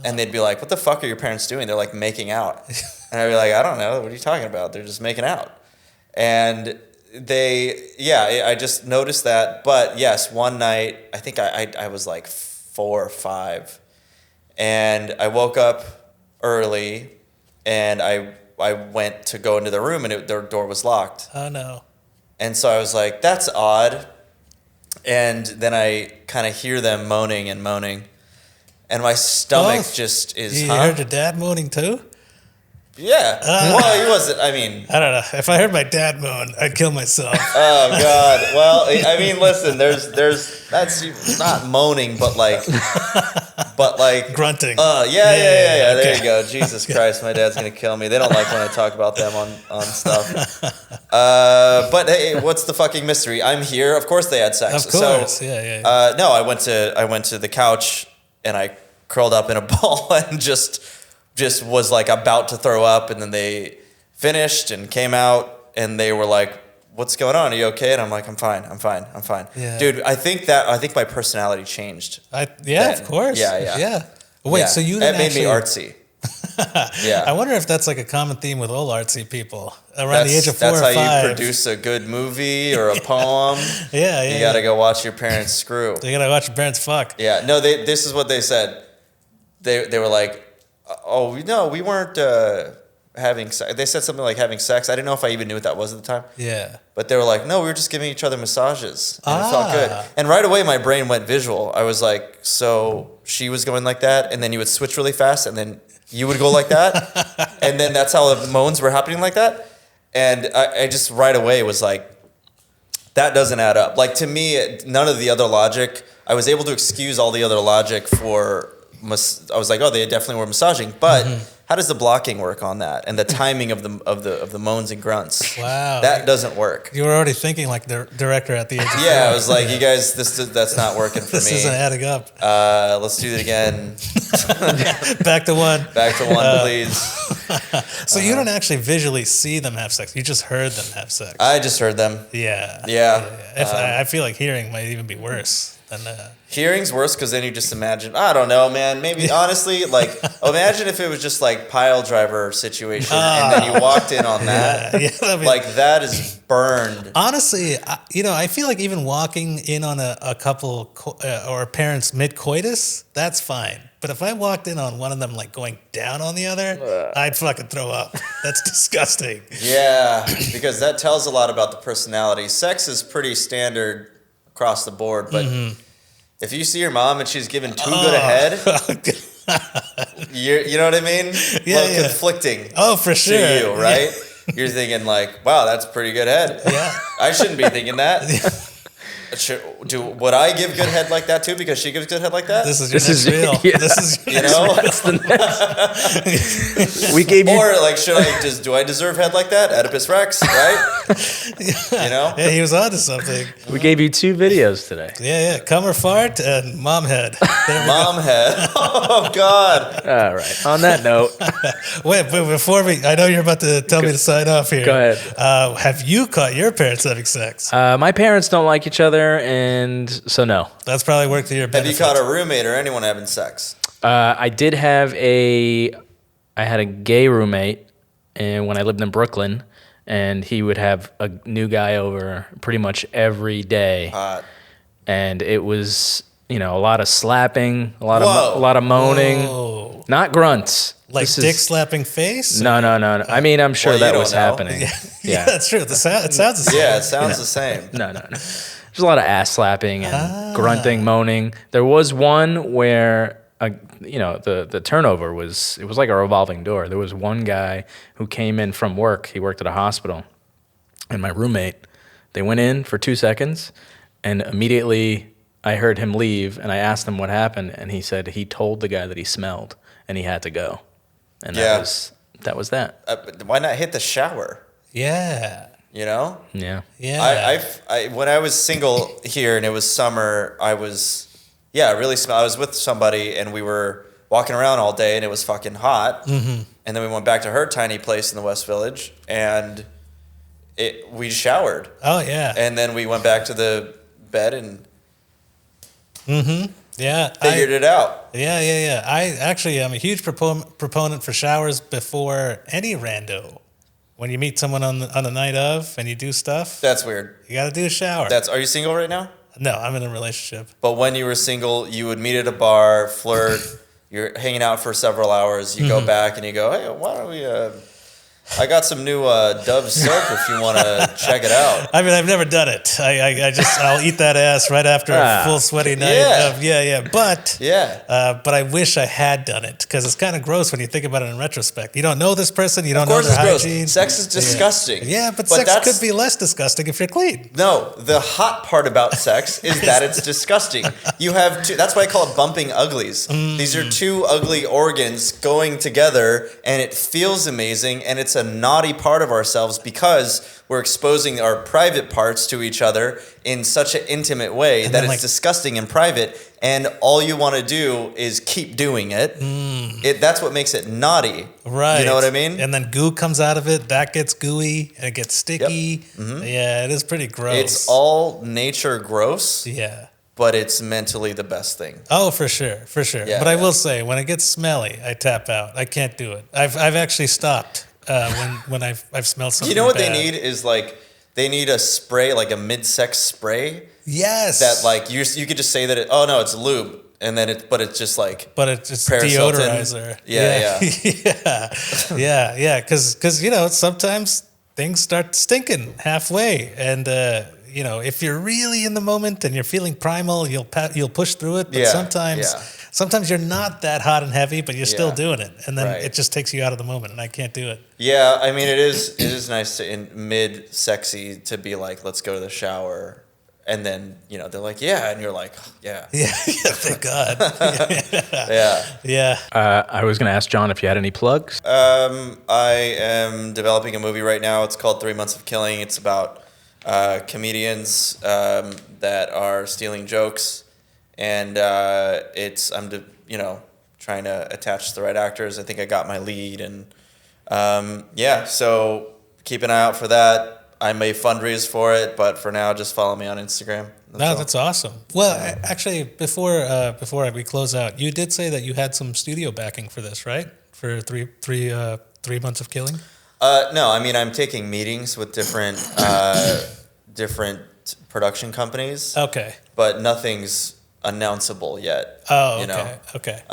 And they'd be like, what the fuck are your parents doing? They're like making out. And I'd be like, I don't know. What are you talking about? They're just making out. And I just noticed that. But yes, one night, I think I was like 4 or 5. And I woke up early and I went to go into the room and their door was locked. Oh, no. And so I was like, that's odd. And then I kind of hear them moaning. And my stomach just is... You heard your dad moaning too? Yeah. Well, he wasn't... I mean... I don't know. If I heard my dad moan, I'd kill myself. Oh, God. Well, I mean, listen, that's not moaning, but like... Grunting. Yeah. There you go. Jesus Christ, my dad's going to kill me. They don't like when I talk about them on stuff. But hey, what's the fucking mystery? I'm here. Of course they had sex. Of course. So, yeah. No, I went to the couch and I curled up in a ball and just was like about to throw up, and then they finished and came out and they were like, what's going on? Are you okay? And I'm like, I'm fine. Yeah. Dude, I think my personality changed. Of course. Yeah. Wait, so you didn't That made me artsy. Yeah. I wonder if that's like a common theme with all artsy people around the age of 4 or 5. That's how you produce a good movie or a poem. Yeah. You got to go watch your parents screw. You got to watch your parents fuck. Yeah. No, this is what they said. They were like, oh, no, we weren't having sex. They said something like having sex. I didn't know if I even knew what that was at the time. Yeah. But they were like, no, we were just giving each other massages. And it felt good. And right away, my brain went visual. I was like, so she was going like that, and then you would switch really fast, and then you would go like that. And then that's how the moans were happening like that. And I just right away was like, that doesn't add up. Like, to me, none of the other logic, I was able to excuse all the other logic for... I was like, oh, they definitely were massaging, but how does the blocking work on that and the timing of the moans and grunts? Wow, that doesn't work. You were already thinking like the director at the age of 4. I was like, you guys, that's not working for me. This isn't adding up. Let's do it again. Back to 1. Back to 1, please. So you don't actually visually see them have sex. You just heard them have sex. I just heard them. Yeah. I feel like hearing might even be worse than that. Hearing's worse because then you just imagine, I don't know, man. Maybe, honestly, like, imagine if it was just like pile driver situation and then you walked in on that. Like, that is burned. Honestly, I feel like even walking in on a couple or parents mid-coitus, that's fine. But if I walked in on one of them like going down on the other, I'd fucking throw up. That's disgusting. Yeah, because that tells a lot about the personality. Sex is pretty standard across the board, but... If you see your mom and she's giving too good a head, you know what I mean? Yeah, conflicting. Oh, for sure. To you, right? You're thinking like, wow, that's pretty good head. Yeah. I shouldn't be thinking that. Would I give good head like that too? Because she gives good head like that. This is your next reel. Yeah. This is your That's the next. We gave you. Or like, do I deserve head like that? Oedipus Rex, right? Yeah, he was onto something. We gave you 2 videos today. Yeah. Cum or fart and mom head. There we Mom head. Oh God. All right. On that note, Wait, before I know you're about to tell me to sign off here. Go ahead. Have you caught your parents having sex? my parents don't like each other, and so no. That's probably worked to your Have benefit. you caught a roommate or anyone having sex? I did have I had a gay roommate, and when I lived in Brooklyn, and he would have a new guy over pretty much every day, Hot. and it was a lot of slapping, a lot Whoa. of moaning, Whoa. not grunts. Like This dick is- slapping face? No. I mean, I'm sure Well, you that don't was know. happening. Yeah, Yeah. that's true. It sounds the same. Yeah, it sounds the same. No. There's a lot of ass slapping and grunting, moaning. There was one where, the turnover was like a revolving door. There was one guy who came in from work. He worked at a hospital, and my roommate, they went in for 2 seconds, and immediately I heard him leave, and I asked him what happened, and he said he told the guy that he smelled, and he had to go, and Yeah. that was that. Why not hit the shower? Yeah. You know? Yeah. Yeah. I when I was single here and it was summer, I was really I was with somebody and we were walking around all day and it was fucking hot. Mm-hmm. And then we went back to her tiny place in the West Village and we showered. Oh, yeah. And then we went back to the bed and Yeah. figured it out. Yeah. I actually am a huge proponent for showers before any rando. When you meet someone on the night of and you do stuff, That's weird. you got to do a shower. Are you single right now? No, I'm in a relationship. But when you were single, you would meet at a bar, flirt, you're hanging out for several hours, you go back and you go, hey, why don't we, I got some new Dove soap if you want to check it out. I mean, I've never done it. I'll eat that ass right after a full sweaty night. Yeah. But Yeah. but I wish I had done it because it's kind of gross when you think about it in retrospect. You don't know this person. You don't Of know course their it's gross. hygiene. Sex is disgusting. Yeah, but sex that's- could be less disgusting if you're clean. No, the hot part about sex is that it's disgusting. You have that's why I call it bumping uglies. These are two ugly organs going together and it feels amazing and it's a naughty part of ourselves because we're exposing our private parts to each other in such an intimate way that it's disgusting in private and all you want to do is keep doing it. That's what makes it naughty. Right. You know what I mean? And then goo comes out of it. That gets gooey and it gets sticky. Yeah, it is pretty gross. It's all nature gross. Yeah. But it's mentally the best thing. Oh, for sure. Yeah, But I will say, when it gets smelly, I tap out. I can't do it. I've actually stopped when I've smelled something. You know what bad. they need is they need a spray, like a mid-sex spray. Yes. That you could just say that it's lube, and then it's just like. But it's just Paris Hilton. deodorizer. Yeah. yeah. Because sometimes things start stinking halfway, and if you're really in the moment and you're feeling primal, you'll push through it. But sometimes you're not that hot and heavy, but you're still doing it, and then it just takes you out of the moment, and I can't do it. Yeah, I mean it is nice in mid-sexy to be like, let's go to the shower. And then, they're like, yeah. And you're like, yeah. Yeah, thank God. Yeah. I was going to ask John if you had any plugs. I am developing a movie right now. It's called 3 Months of Killing. It's about comedians that are stealing jokes. And I'm trying to attach the right actors. I think I got my lead. And so keep an eye out for that. I may fundraise for it, but for now, just follow me on Instagram. That's awesome. Well, actually, before we close out, you did say that you had some studio backing for this, right? For 3 months of killing. No, I mean I'm taking meetings with different production companies. Okay. But nothing's announceable yet. Oh, okay. Okay.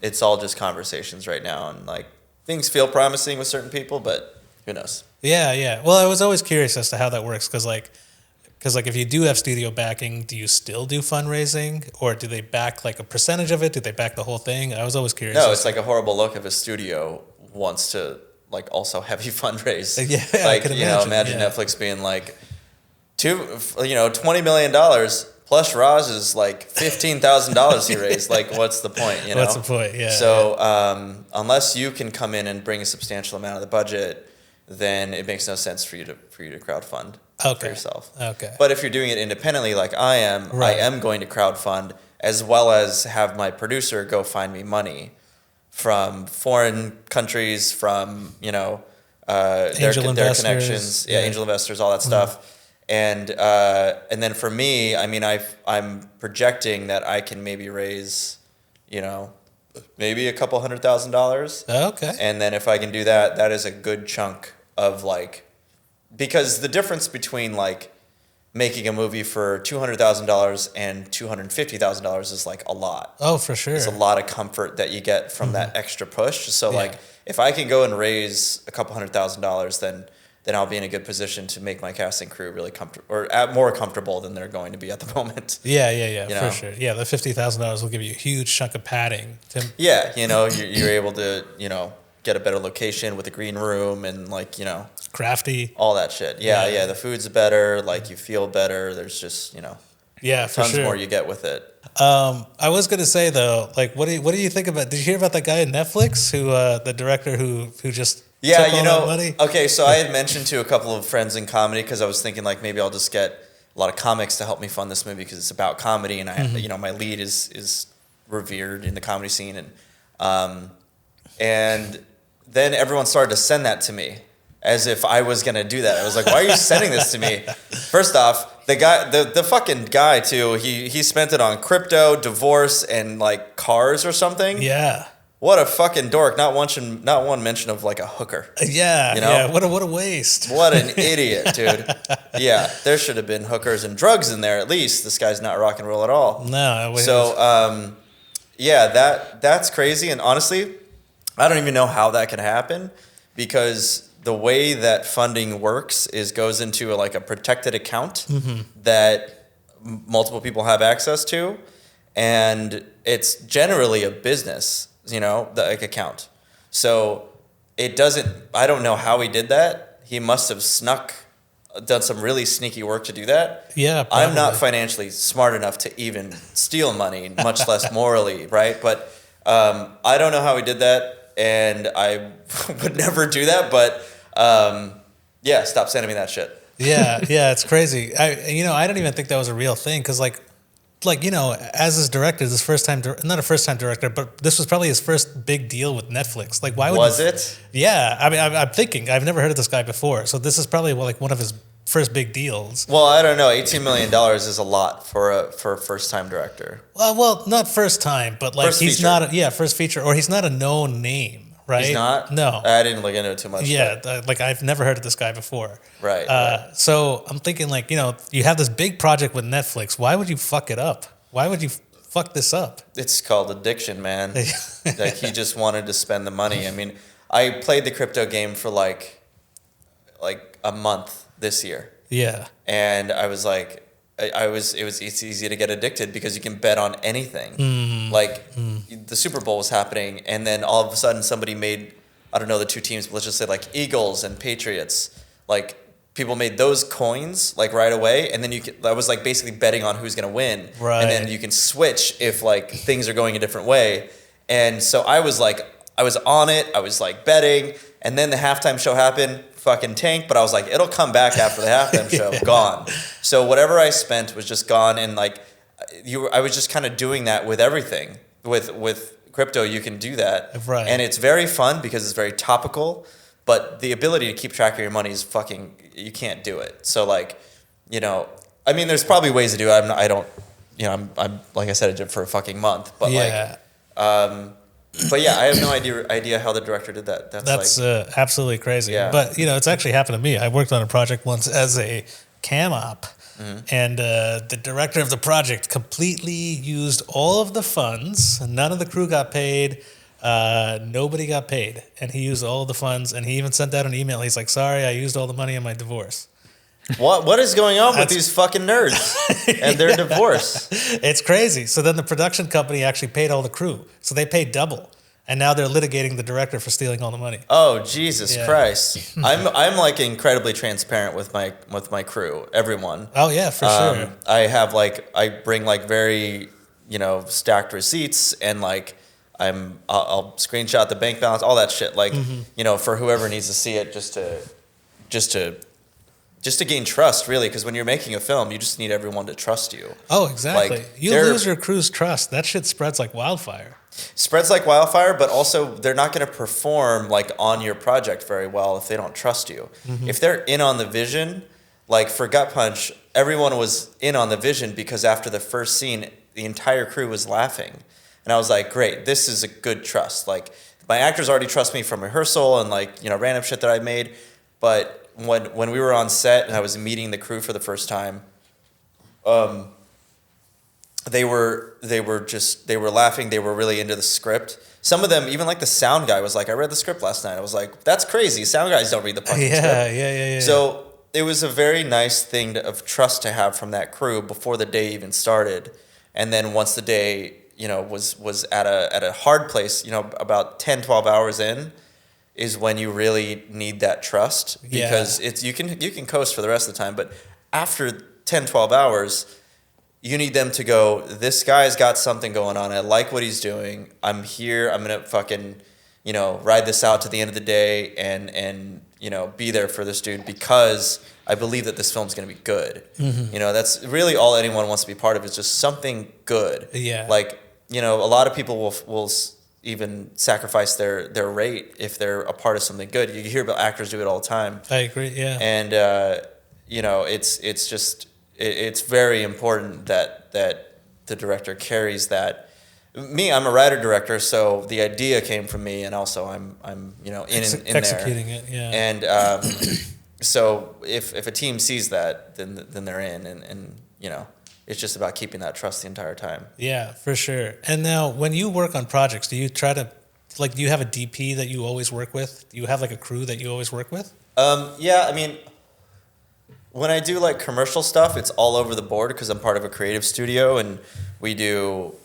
It's all just conversations right now, and things feel promising with certain people, but who knows? Yeah. Well, I was always curious as to how that works because if you do have studio backing, do you still do fundraising or do they back a percentage of it? Do they back the whole thing? I was always curious. No, it's a horrible look if a studio wants to also heavy fundraise. Yeah, I can imagine. Imagine Netflix being like, $20 million plus Raj is like $15,000 he raised. Like, what's the point? What's the point? Yeah. So unless you can come in and bring a substantial amount of the budget, then it makes no sense for you to crowdfund for yourself. Okay. But if you're doing it independently, like I am, I am going to crowdfund as well as have my producer go find me money from foreign countries, from their connections, angel investors, all that stuff. And then for me, I mean, I'm projecting that I can maybe raise, maybe a couple $100,000. Okay. And then if I can do that, that is a good chunk of because the difference between making a movie for $200,000 and $250,000 is a lot. Oh, for sure. There's a lot of comfort that you get from that extra push. So if I can go and raise a couple $100,000, then I'll be in a good position to make my casting crew really comfortable, or more comfortable than they're going to be at the moment. Yeah, for sure. Yeah, the $50,000 will give you a huge chunk of padding. Yeah, you're able to, get a better location with a green room and crafty, all that shit. Yeah. The food's better. You feel better. There's just yeah, for tons sure. more you get with it. I was gonna say though, what do you think about? Did you hear about that guy in Netflix who the director who just took all that money? Okay, so I had mentioned to a couple of friends in comedy because I was thinking maybe I'll just get a lot of comics to help me fund this movie because it's about comedy and I my lead is revered in the comedy scene and then everyone started to send that to me as if I was gonna do that. I was like, why are you sending this to me? First off, the guy, the fucking guy too, he spent it on crypto, divorce, and cars or something. Yeah. What a fucking dork. Not one mention of a hooker. Yeah. Yeah. What a waste. What an idiot, dude. Yeah. There should have been hookers and drugs in there at least. This guy's not rock and roll at all. No. So, that's crazy. And honestly, I don't even know how that can happen because the way that funding works goes into a protected account that multiple people have access to, and it's generally a business, the account. So it doesn't. I don't know how he did that. He must have done some really sneaky work to do that. Yeah, probably. I'm not financially smart enough to even steal money, much less morally, right? But I don't know how he did that. And I would never do that, but stop sending me that shit. Yeah, it's crazy. I don't even think that was a real thing because as his director, this not a first time director, but this was probably his first big deal with Netflix. Why would it? Yeah, I mean, I'm thinking I've never heard of this guy before, so this is probably one of his first big deals. Well, I don't know. $18 million is a lot for a first time director. Well, not first time, but first he's feature. not first feature, or he's not a known name, right? He's not. No, I didn't look into it too much. Yeah, I've never heard of this guy before. Right. So I'm thinking you have this big project with Netflix. Why would you fuck it up? Why would you fuck this up? It's called addiction, man. He just wanted to spend the money. I mean, I played the crypto game for a month this year. Yeah. And I was it's easy to get addicted because you can bet on anything. The Super Bowl was happening and then all of a sudden somebody made, I don't know the two teams, but let's just say Eagles and Patriots, people made those coins right away, and then I was basically betting on who's gonna win, right? And then you can switch if things are going a different way, and so I was on it, I was betting, and then the halftime show happened, fucking tanked, but I was it'll come back after the halftime show, gone. So whatever I spent was just gone, and I was just kind of doing that with everything, with crypto, you can do that, right? And it's very fun because it's very topical. But the ability to keep track of your money is you can't do it. So I mean, there's probably ways to do it. I'm like I said, I did it for a fucking month. But yeah. But yeah, I have no idea how the director did that. That's absolutely crazy. Yeah. But it's actually happened to me. I worked on a project once as a cam op, and the director of the project completely used all of the funds. None of the crew got paid. Nobody got paid, and he used all the funds, and he even sent out an email. He's like, sorry, I used all the money on my divorce. What is going on with these fucking nerds and their divorce? It's crazy. So then the production company actually paid all the crew. So they paid double. and now they're litigating the director for stealing all the money. Oh, Jesus Yeah. Christ! I'm like incredibly transparent with my crew, everyone. Oh yeah, for sure. I bring like very stacked receipts, and like I'll screenshot the bank balance, all that shit. Like for whoever needs to see it, just to gain trust, really, because when you're making a film, you just need everyone to trust you. Oh, exactly. Like, You lose your crew's trust, that shit spreads like wildfire. Spreads like wildfire, but also they're not going to perform like on your project very well if they don't trust you. If they're in on the vision, like for Gut Punch, everyone was in on the vision because after the first scene, the entire crew was laughing. And I was like, great, this is a good trust. Like my actors already trust me from rehearsal and like, random shit that I made. But when we were on set and I was meeting the crew for the first time, they were laughing. They were really into the script. Some of them, even like the sound guy was like, I read the script last night. I was like, that's crazy. Sound guys don't read the fucking script. Yeah. So it was a very nice thing of trust to have from that crew before the day even started. And then once the day, was at a hard place, about 10, 12 hours in is when you really need that trust, because you can coast for the rest of the time. But after 10, 12 hours, you need them to go, this guy's got something going on. I like what he's doing. I'm here. I'm going to fucking, ride this out to the end of the day and be there for this dude because I believe that this film's going to be good. That's really all anyone wants to be part of is just something good. Yeah. Like, a lot of people will even sacrifice their rate if they're a part of something good. You hear about actors do it all the time. I agree, yeah. And, it's very important that the director carries that. I'm a writer director, so the idea came from me, and also I'm in executing there. it, yeah. And so if a team sees that, then they're in, and it's just about keeping that trust the entire time. Yeah, for sure. And now, when you work on projects, do you try to do you have a DP that you always work with? Do you have like a crew that you always work with? Yeah, I mean, when I do like commercial stuff, it's all over the board because I'm part of a creative studio and we do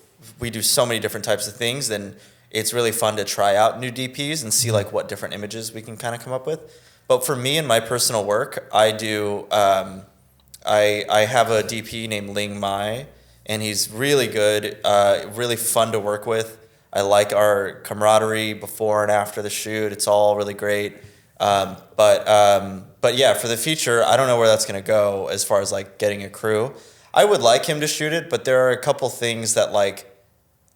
so many different types of things. Then it's really fun to try out new DPs and see like what different images we can kind of come up with. But for me and my personal work, I do. I have a DP named Ling Mai, and he's really good, really fun to work with. I like our camaraderie before and after the shoot. It's all really great. But yeah, for the future, I don't know where that's going to go as far as like getting a crew. I would like him to shoot it, but there are a couple things that like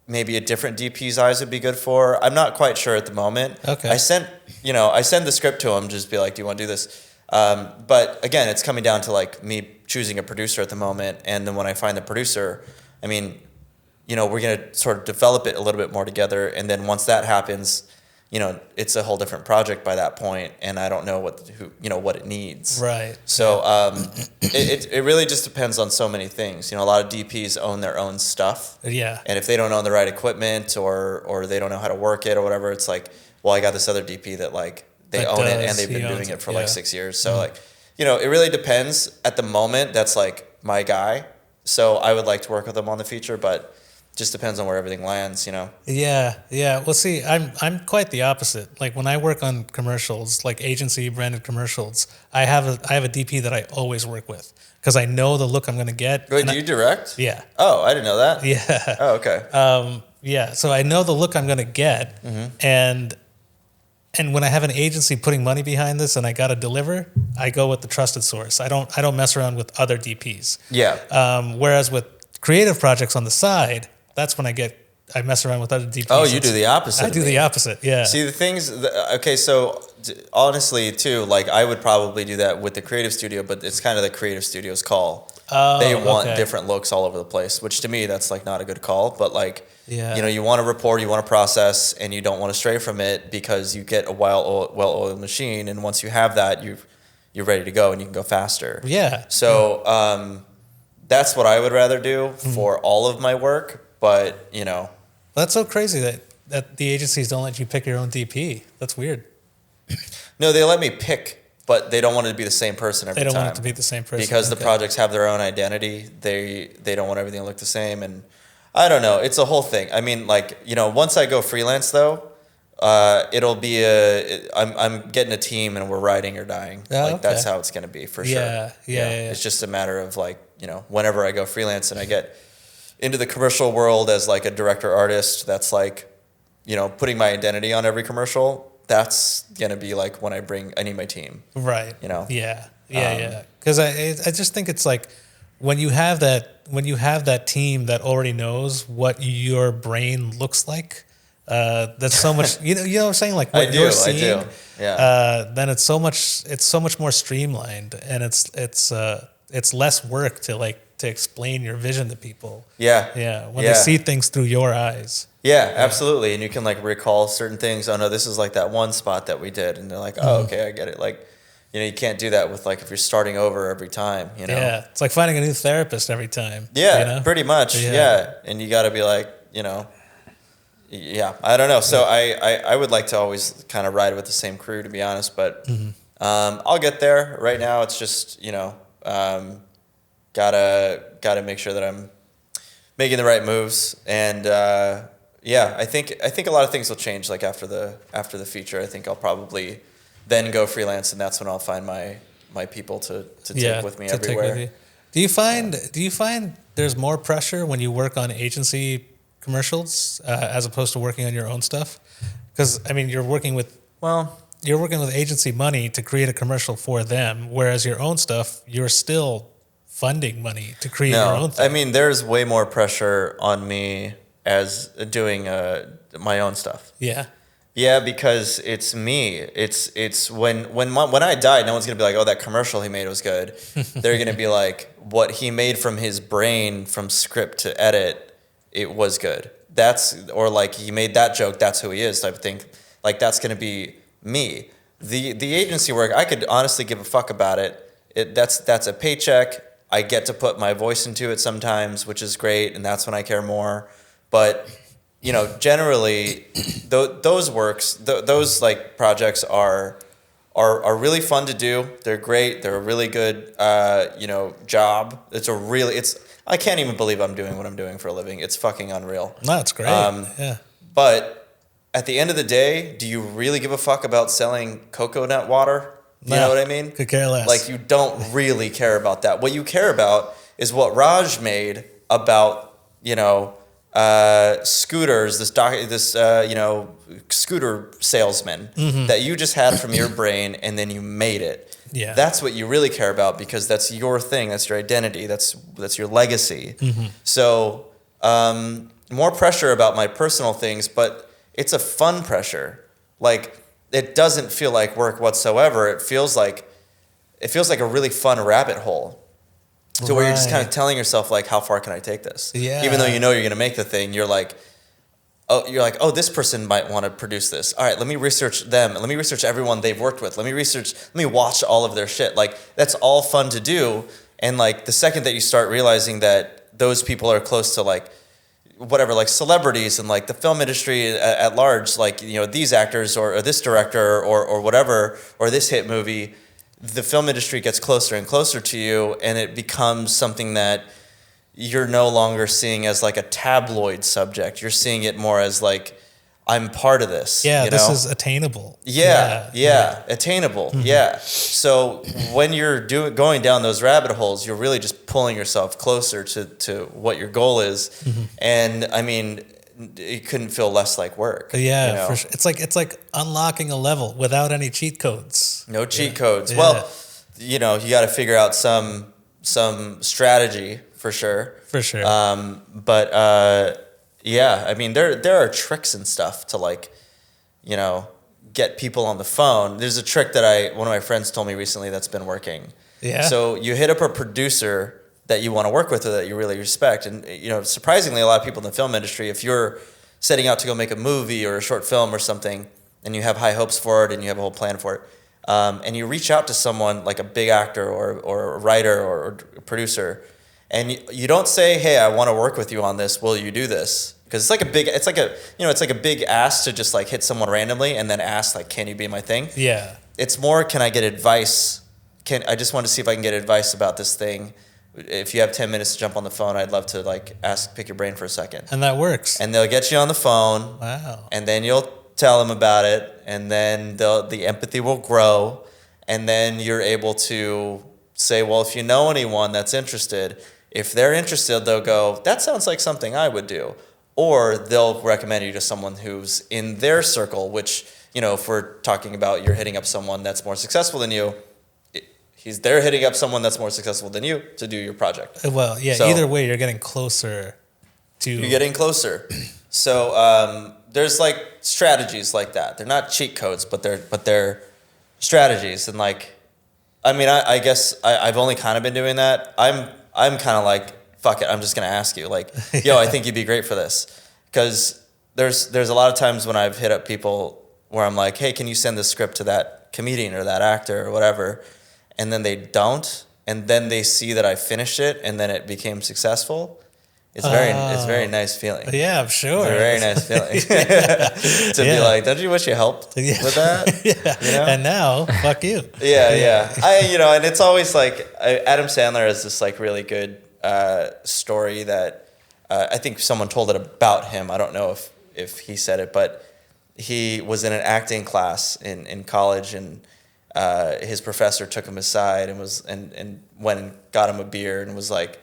maybe a different DP's eyes would be good for. I'm not quite sure at the moment. Okay. I send the script to him, just be like, do you want to do this? But again, it's coming down to like me choosing a producer at the moment. And then when I find the producer, I mean, we're going to sort of develop it a little bit more together. And then once that happens, it's a whole different project by that point, and I don't know what it needs. Right. So it really just depends on so many things. A lot of DPs own their own stuff. Yeah. And if they don't own the right equipment or they don't know how to work it or whatever, it's like, well, I got this other DP that like they own it and they've been doing it for like 6 years. So like, it really depends. At the moment, that's like my guy. So I would like to work with him on the feature, but just depends on where everything lands, Yeah. Well, see, I'm quite the opposite. Like when I work on commercials, like agency branded commercials, I have a DP that I always work with because I know the look I'm going to get. Wait, do you direct? Yeah. Oh, I didn't know that. Yeah. Oh, okay. Yeah. So I know the look I'm going to get, and when I have an agency putting money behind this and I got to deliver, I go with the trusted source. I don't mess around with other DPs. Yeah. Whereas with creative projects on the side, that's when I mess around with other DPs. Oh, you do the opposite. I do the opposite, yeah. See, the things, okay, so honestly, too, like I would probably do that with the creative studio, but it's kind of the creative studio's call. They want different looks all over the place, which to me, that's like not a good call. But like, you want to report, you want to process, and you don't want to stray from it because you get a well-oiled machine. And once you have that, you're ready to go and you can go faster. Yeah. So that's what I would rather do for all of my work. But, That's so crazy that the agencies don't let you pick your own DP. That's weird. No, they let me pick, but they don't want it to be the same person every time. They don't want it to be the same person. Because the projects have their own identity. They don't want everything to look the same. And I don't know. It's a whole thing. I mean, like, once I go freelance, though, it'll be I'm getting a team and we're riding or dying. That's how it's going to be for sure. Yeah. It's just a matter of like, whenever I go freelance and I get into the commercial world as like a director artist, that's like, putting my identity on every commercial. That's going to be like when I need my team. Right. Yeah. Um, Because I just think it's like when you have that team that already knows what your brain looks like, that's so much, you know what I'm saying? Like what you're seeing, I do. Yeah. then it's so much more streamlined, and it's less work to explain your vision to people. Yeah. When they see things through your eyes. Yeah, absolutely. And you can like recall certain things. Oh no, this is like that one spot that we did. And they're like, oh, okay, I get it. Like, you can't do that with like, if you're starting over every time, Yeah. It's like finding a new therapist every time. Yeah, pretty much. Yeah. And you got to be like, I don't know. So I would like to always kind of ride with the same crew, to be honest, but I'll get there. Right now it's just, gotta make sure that I'm making the right moves. And I think a lot of things will change like after the feature. I think I'll probably then go freelance, and that's when I'll find my people to take with me everywhere. Do you find there's more pressure when you work on agency commercials as opposed to working on your own stuff? Because I mean, you're working with agency money to create a commercial for them, whereas your own stuff, you're still funding money to create your own thing. I mean, there's way more pressure on me as doing my own stuff. Yeah. Yeah, because it's me. It's when I die, no one's gonna be like, oh, that commercial he made was good. They're gonna be like, what he made from his brain, from script to edit, it was good. Or like he made that joke, that's who he is type of thing. Like that's gonna be me. The agency work, I could honestly give a fuck about it. That's a paycheck. I get to put my voice into it sometimes, which is great, and that's when I care more. But generally, those like projects are really fun to do. They're great. They're a really good job. I can't even believe I'm doing what I'm doing for a living. It's fucking unreal. No, it's great. Yeah. But at the end of the day, do you really give a fuck about selling coconut water? You know what I mean? Could care less. Like, you don't really care about that. What you care about is what Raj made about, scooters, this scooter salesman that you just had from your brain, and then you made it. Yeah. That's what you really care about, because that's your thing, that's your identity, that's your legacy. So more pressure about my personal things, but it's a fun pressure. Like, it doesn't feel like work whatsoever. It feels like a really fun rabbit hole. To where you're just kind of telling yourself, like, how far can I take this? Yeah. Even though you're going to make the thing, you're like, oh, this person might want to produce this. All right, let me research them. Let me research everyone they've worked with. Let me watch all of their shit. Like, that's all fun to do. And like, the second that you start realizing that those people are close to like, whatever, like celebrities and like the film industry at large, like, these actors or this director or whatever, or this hit movie, the film industry gets closer and closer to you, and it becomes something that you're no longer seeing as like a tabloid subject. You're seeing it more as like, I'm part of this. Yeah, this is attainable. Yeah, attainable. Yeah. So when you're going down those rabbit holes, you're really just pulling yourself closer to what your goal is. And I mean, it couldn't feel less like work. Yeah, for sure. It's like unlocking a level without any cheat codes. No cheat codes. Yeah. Well, you got to figure out some strategy for sure. For sure. Yeah, I mean, there are tricks and stuff to like, get people on the phone. There's a trick that one of my friends told me recently that's been working. Yeah. So you hit up a producer that you want to work with or that you really respect. And, surprisingly, a lot of people in the film industry, if you're setting out to go make a movie or a short film or something, and you have high hopes for it and you have a whole plan for it, and you reach out to someone like a big actor or a writer or a producer, and you don't say, hey, I want to work with you on this. Will you do this? Because it's like a big ask to just like hit someone randomly and then ask like, can you be my thing? Yeah. It's more, can I get advice? I just want to see if I can get advice about this thing. If you have 10 minutes to jump on the phone, I'd love to like pick your brain for a second. And that works. And they'll get you on the phone. Wow. And then you'll tell them about it, and then the empathy will grow, and then you're able to say, well, if you know anyone that's interested, if they're interested, they'll go, that sounds like something I would do. Or they'll recommend you to someone who's in their circle, which, if we're talking about you're hitting up someone that's more successful than you, they're hitting up someone that's more successful than you to do your project. Well, yeah, so, either way, you're getting closer to... You're getting closer. So there's like strategies like that. They're not cheat codes, but they're strategies. And like, I mean, I guess I've only kind of been doing that. I'm kind of like, fuck it, I'm just going to ask you. Like, yo, I think you'd be great for this. Because there's a lot of times when I've hit up people where I'm like, hey, can you send this script to that comedian or that actor or whatever? And then they don't. And then they see that I finished it and then it became successful. It's very nice feeling. Yeah, I'm sure. It's a very nice feeling. To be like, don't you wish you helped with that? Yeah. And now, fuck you. Yeah. And it's always like, Adam Sandler has this like really good story that I think someone told it about him. I don't know if he said it, but he was in an acting class in college, and his professor took him aside and went and got him a beer and was like,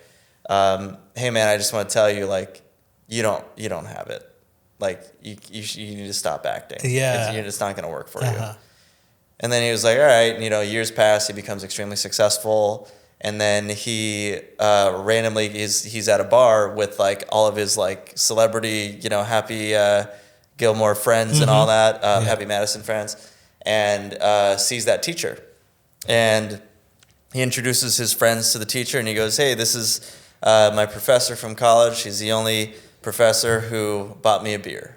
hey man, I just want to tell you, like, you don't have it. Like, you need to stop acting. Yeah. It's not going to work for you. And then he was like, all right, years pass, he becomes extremely successful. And then he randomly he's at a bar with like all of his like celebrity, Happy Gilmore friends and all that, Happy Madison friends, and sees that teacher. And he introduces his friends to the teacher, and he goes, hey, this is my professor from college. He's the only professor who bought me a beer.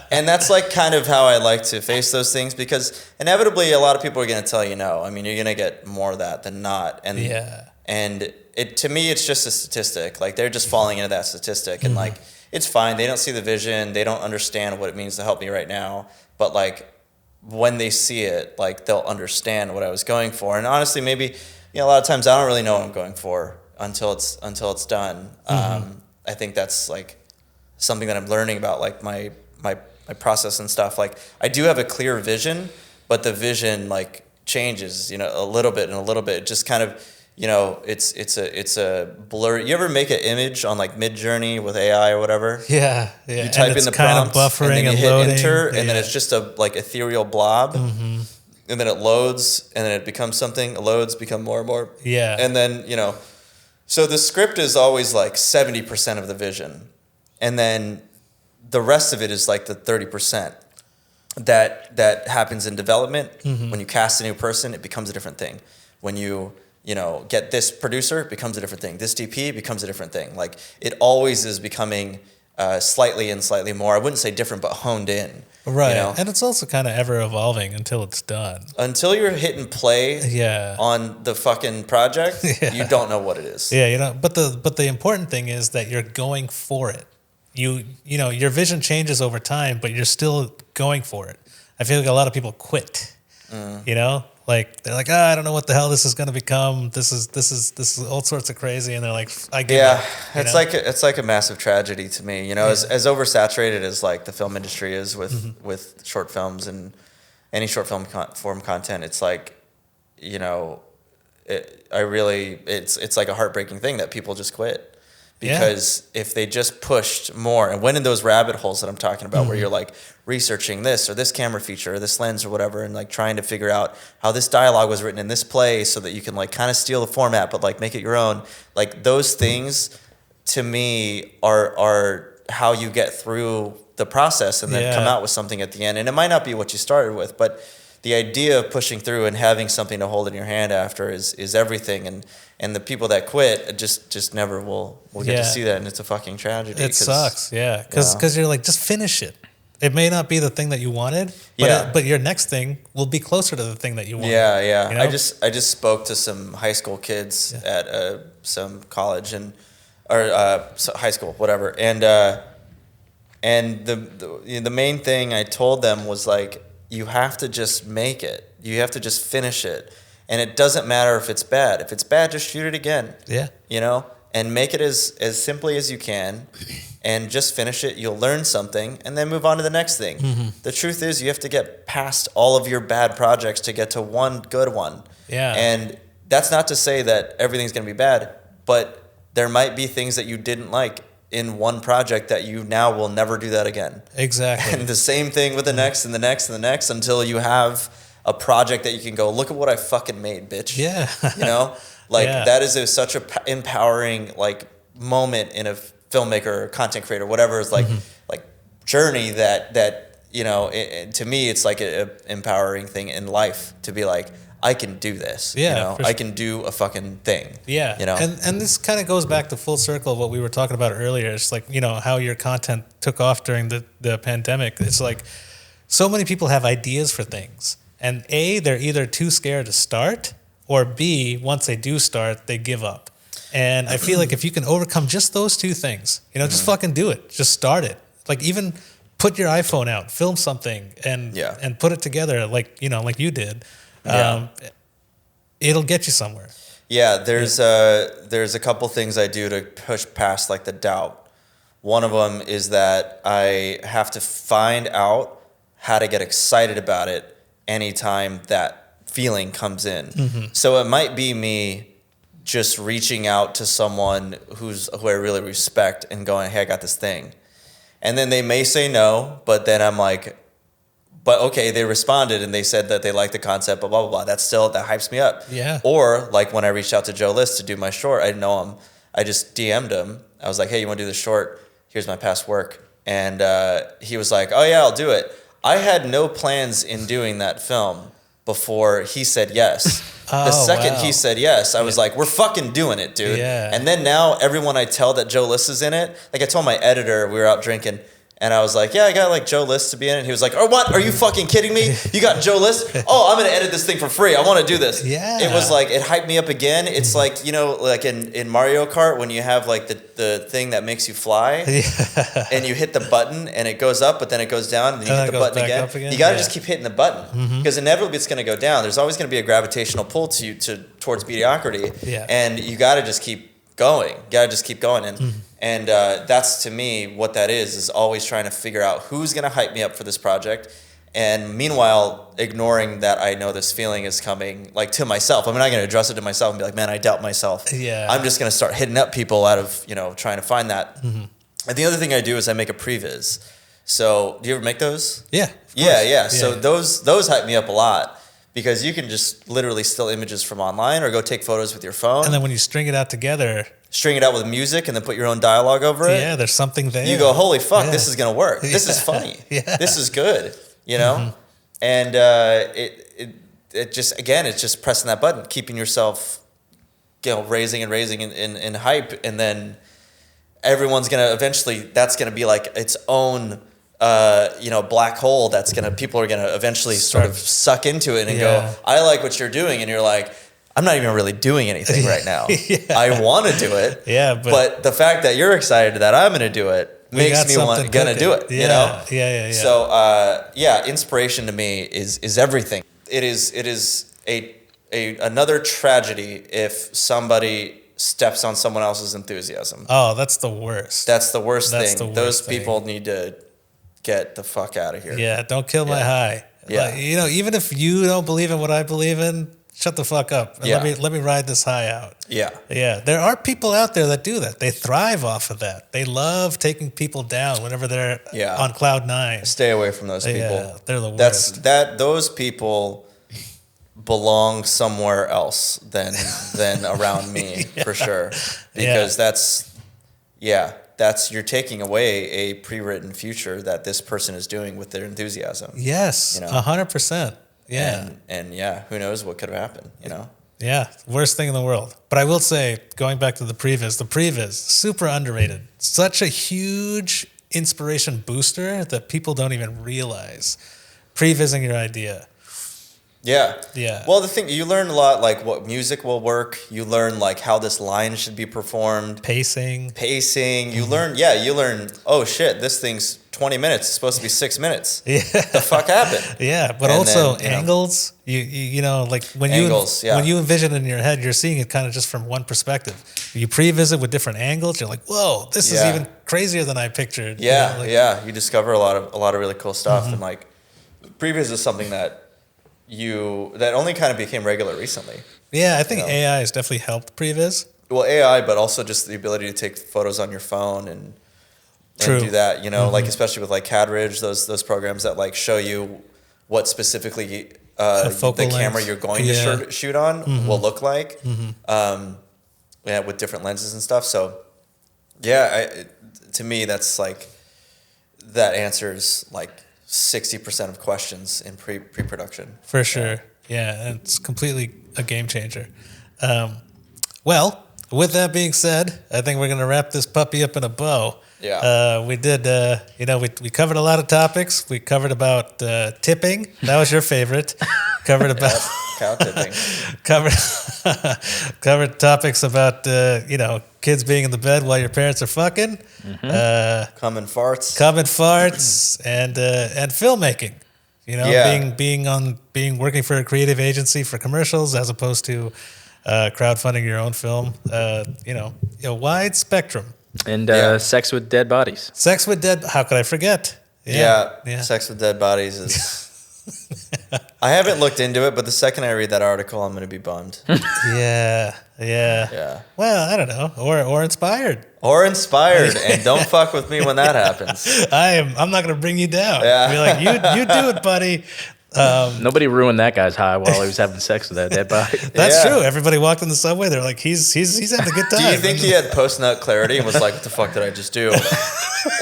And that's like kind of how I like to face those things, because inevitably a lot of people are going to tell you no. I mean, you're going to get more of that than not. And to me, it's just a statistic. Like, they're just falling into that statistic, and like, it's fine. They don't see the vision. They don't understand what it means to help me right now. But like, when they see it, like, they'll understand what I was going for. And honestly, maybe, a lot of times I don't really know what I'm going for until it's done. I think that's like something that I'm learning about, like my process and stuff. Like, I do have a clear vision, but the vision like changes, a little bit and a little bit. It just kind of, it's a blur. You ever make an image on like Mid-Journey with AI or whatever? Yeah. You type in the prompt, and then you hit loading, enter, and then it's just a like ethereal blob. And then it loads, and then it becomes something. It loads, become more and more. Yeah. And then, so the script is always like 70% of the vision. And then the rest of it is like the 30% that happens in development. When you cast a new person, it becomes a different thing. When you get this producer, it becomes a different thing. This DP becomes a different thing. Like, it always is becoming slightly and slightly more. I wouldn't say different, but honed in. Right. And it's also kind of ever evolving until it's done. Until you're hitting play on the fucking project, you don't know what it is. Yeah, but the important thing is that you're going for it. Your vision changes over time, but you're still going for it. I feel like a lot of people quit. Like, they're like, I don't know what the hell this is going to become. This is all sorts of crazy, and they're like, I give up. It's like a massive tragedy to me. As oversaturated as like the film industry is with short films and any short film form content, it's like, it's like a heartbreaking thing that people just quit. Because if they just pushed more and went in those rabbit holes that I'm talking about, where you're like researching this or this camera feature or this lens or whatever, and like trying to figure out how this dialogue was written in this play so that you can like kind of steal the format but like make it your own, like those things to me are how you get through the process and then come out with something at the end. And it might not be what you started with, but the idea of pushing through and having something to hold in your hand after is everything. And the people that quit just never will get to see that, and it's a fucking tragedy. It sucks, because you're like, just finish it. It may not be the thing that you wanted, but your next thing will be closer to the thing that you wanted. Yeah. I just spoke to some high school kids at some college or high school, whatever, and the main thing I told them was like, you have to just make it. You have to just finish it. And it doesn't matter if it's bad. If it's bad, just shoot it again. Yeah. And make it as simply as you can. and just finish it. You'll learn something and then move on to the next thing. The truth is you have to get past all of your bad projects to get to one good one. Yeah. And that's not to say that everything's going to be bad, but there might be things that you didn't like in one project that you now will never do that again. Exactly. And the same thing with the next and the next and the next until you have a project that you can go, look at what I fucking made, bitch. Yeah. You know, like Yeah. that is such a empowering like moment in a filmmaker or content creator, whatever is like journey that you know, to me it's like a empowering thing in life to be like, I can do this. Yeah, you know, for I sure. can do a fucking thing. Yeah. You know, And this kind of goes back to full circle of what we were talking about earlier. It's like, you know, how your content took off during the pandemic. It's like so many people have ideas for things. And A, they're either too scared to start, or B, once they do start, they give up. And I feel like if you can overcome just those two things, you know, just fucking do it. Just start it. Like even put your iPhone out, film something and put it together like, you know, like you did. It'll get you somewhere. Yeah, there's a couple things I do to push past like the doubt. One of them is that I have to find out how to get excited about it anytime that feeling comes in. So it might be me just reaching out to someone who I really respect and going, hey, I got this thing. And then they may say no, but then I'm like, but okay, they responded and they said that they like the concept, blah, blah, blah. That hypes me up. Yeah. Or like when I reached out to Joe List to do my short, I didn't know him. I just DM'd him. I was like, hey, you want to do this short? Here's my past work. And he was like, oh yeah, I'll do it. I had no plans in doing that film before he said yes. The second he said yes, I was like, we're fucking doing it, dude. Yeah. And then now everyone I tell that Joe List is in it, like I told my editor, we were out drinking, and I was like, yeah, I got like Joe List to be in it. And he was like, oh, what? Are you fucking kidding me? You got Joe List? Oh, I'm going to edit this thing for free. I want to do this. Yeah. It was like, it hyped me up again. It's like, you know, like in Mario Kart, when you have like the thing that makes you fly and you hit the button and it goes up, but then it goes down and then you hit the button again. You got to just keep hitting the button because inevitably it's going to go down. There's always going to be a gravitational pull to you towards mediocrity. Yeah. And you got to just keep going. You got to just keep going. And that's, to me, what that is always trying to figure out who's going to hype me up for this project. And meanwhile, ignoring that I know this feeling is coming, like, to myself. I'm not going to address it to myself and be like, man, I doubt myself. Yeah. I'm just going to start hitting up people out of, you know, trying to find that. And the other thing I do is I make a previs. So do you ever make those? Yeah. Yeah. So those hype me up a lot. Because you can just literally steal images from online or go take photos with your phone. And then when you string it out together, string it out with music and then put your own dialogue over it. yeah, there's something there. You go, holy fuck, this is going to work. This is funny. Yeah. This is good, you know? And it just, again, it's just pressing that button, keeping yourself, you know, raising in hype. And then everyone's going to eventually, that's going to be like its own, you know, black hole that's people are gonna eventually sort of suck into it and go, I like what you're doing, and you're like, I'm not even really doing anything right now. I want to do it, but the fact that you're excited that I'm gonna do it makes me gonna do it. You know? Yeah. So inspiration to me is everything. It is another tragedy if somebody steps on someone else's enthusiasm. Oh, that's the worst. That's the worst That's thing. the Those worst people need to get the fuck out of here. Yeah, don't kill my high. Yeah. Like, you know, even if you don't believe in what I believe in, shut the fuck up. And let me ride this high out. Yeah. Yeah. There are people out there that do that. They thrive off of that. They love taking people down whenever they're on cloud nine. Stay away from those people. Yeah, they're the worst. Those people belong somewhere else than around me for sure. Because that's you're taking away a pre-written future that this person is doing with their enthusiasm. Yes, you know? 100%. Yeah. And who knows what could have happened, you know? Yeah, worst thing in the world. But I will say, going back to the previs, super underrated. Such a huge inspiration booster that people don't even realize. Prevising your idea. Yeah. Yeah. Well, the thing, you learn a lot, like what music will work. You learn like how this line should be performed. Pacing. You learn, oh shit, this thing's 20 minutes. It's supposed to be 6 minutes. Yeah. The fuck happened? Yeah. But and also then, angles, you know, like when you envision it in your head, you're seeing it kind of just from one perspective. You pre-visit with different angles. You're like, whoa, this is even crazier than I pictured. Yeah, you discover a lot of really cool stuff, and like previs is something that only kind of became regular recently. Yeah, I think AI has definitely helped previs. Well, AI, but also just the ability to take photos on your phone and do that, like especially with like Cadridge, those programs that like show you what specifically the camera you're going to shoot on will look like, with different lenses and stuff. So, to me, that's like that answers like 60% of questions in pre-production. For sure, yeah, and it's completely a game changer. Well, with that being said, I think we're gonna wrap this puppy up in a bow. Yeah. We did, we covered a lot of topics. We covered about tipping. That was your favorite. Covered about cow tipping. Covered topics about, kids being in the bed while your parents are fucking. Common farts. And filmmaking. Working for a creative agency for commercials as opposed to crowdfunding your own film. A wide spectrum. And sex with dead bodies. Sex with dead. How could I forget? Yeah. Sex with dead bodies is. I haven't looked into it, but the second I read that article, I'm going to be bummed. Yeah. Well, I don't know, or inspired. And don't fuck with me when that happens. I'm not going to bring you down. Yeah. Be like, you do it, buddy. Nobody ruined that guy's high while he was having sex with that dead body. That's true. Everybody walked in the subway. They're like, he's having a good time. Do you think he had post-nut clarity and was like, what the fuck did I just do?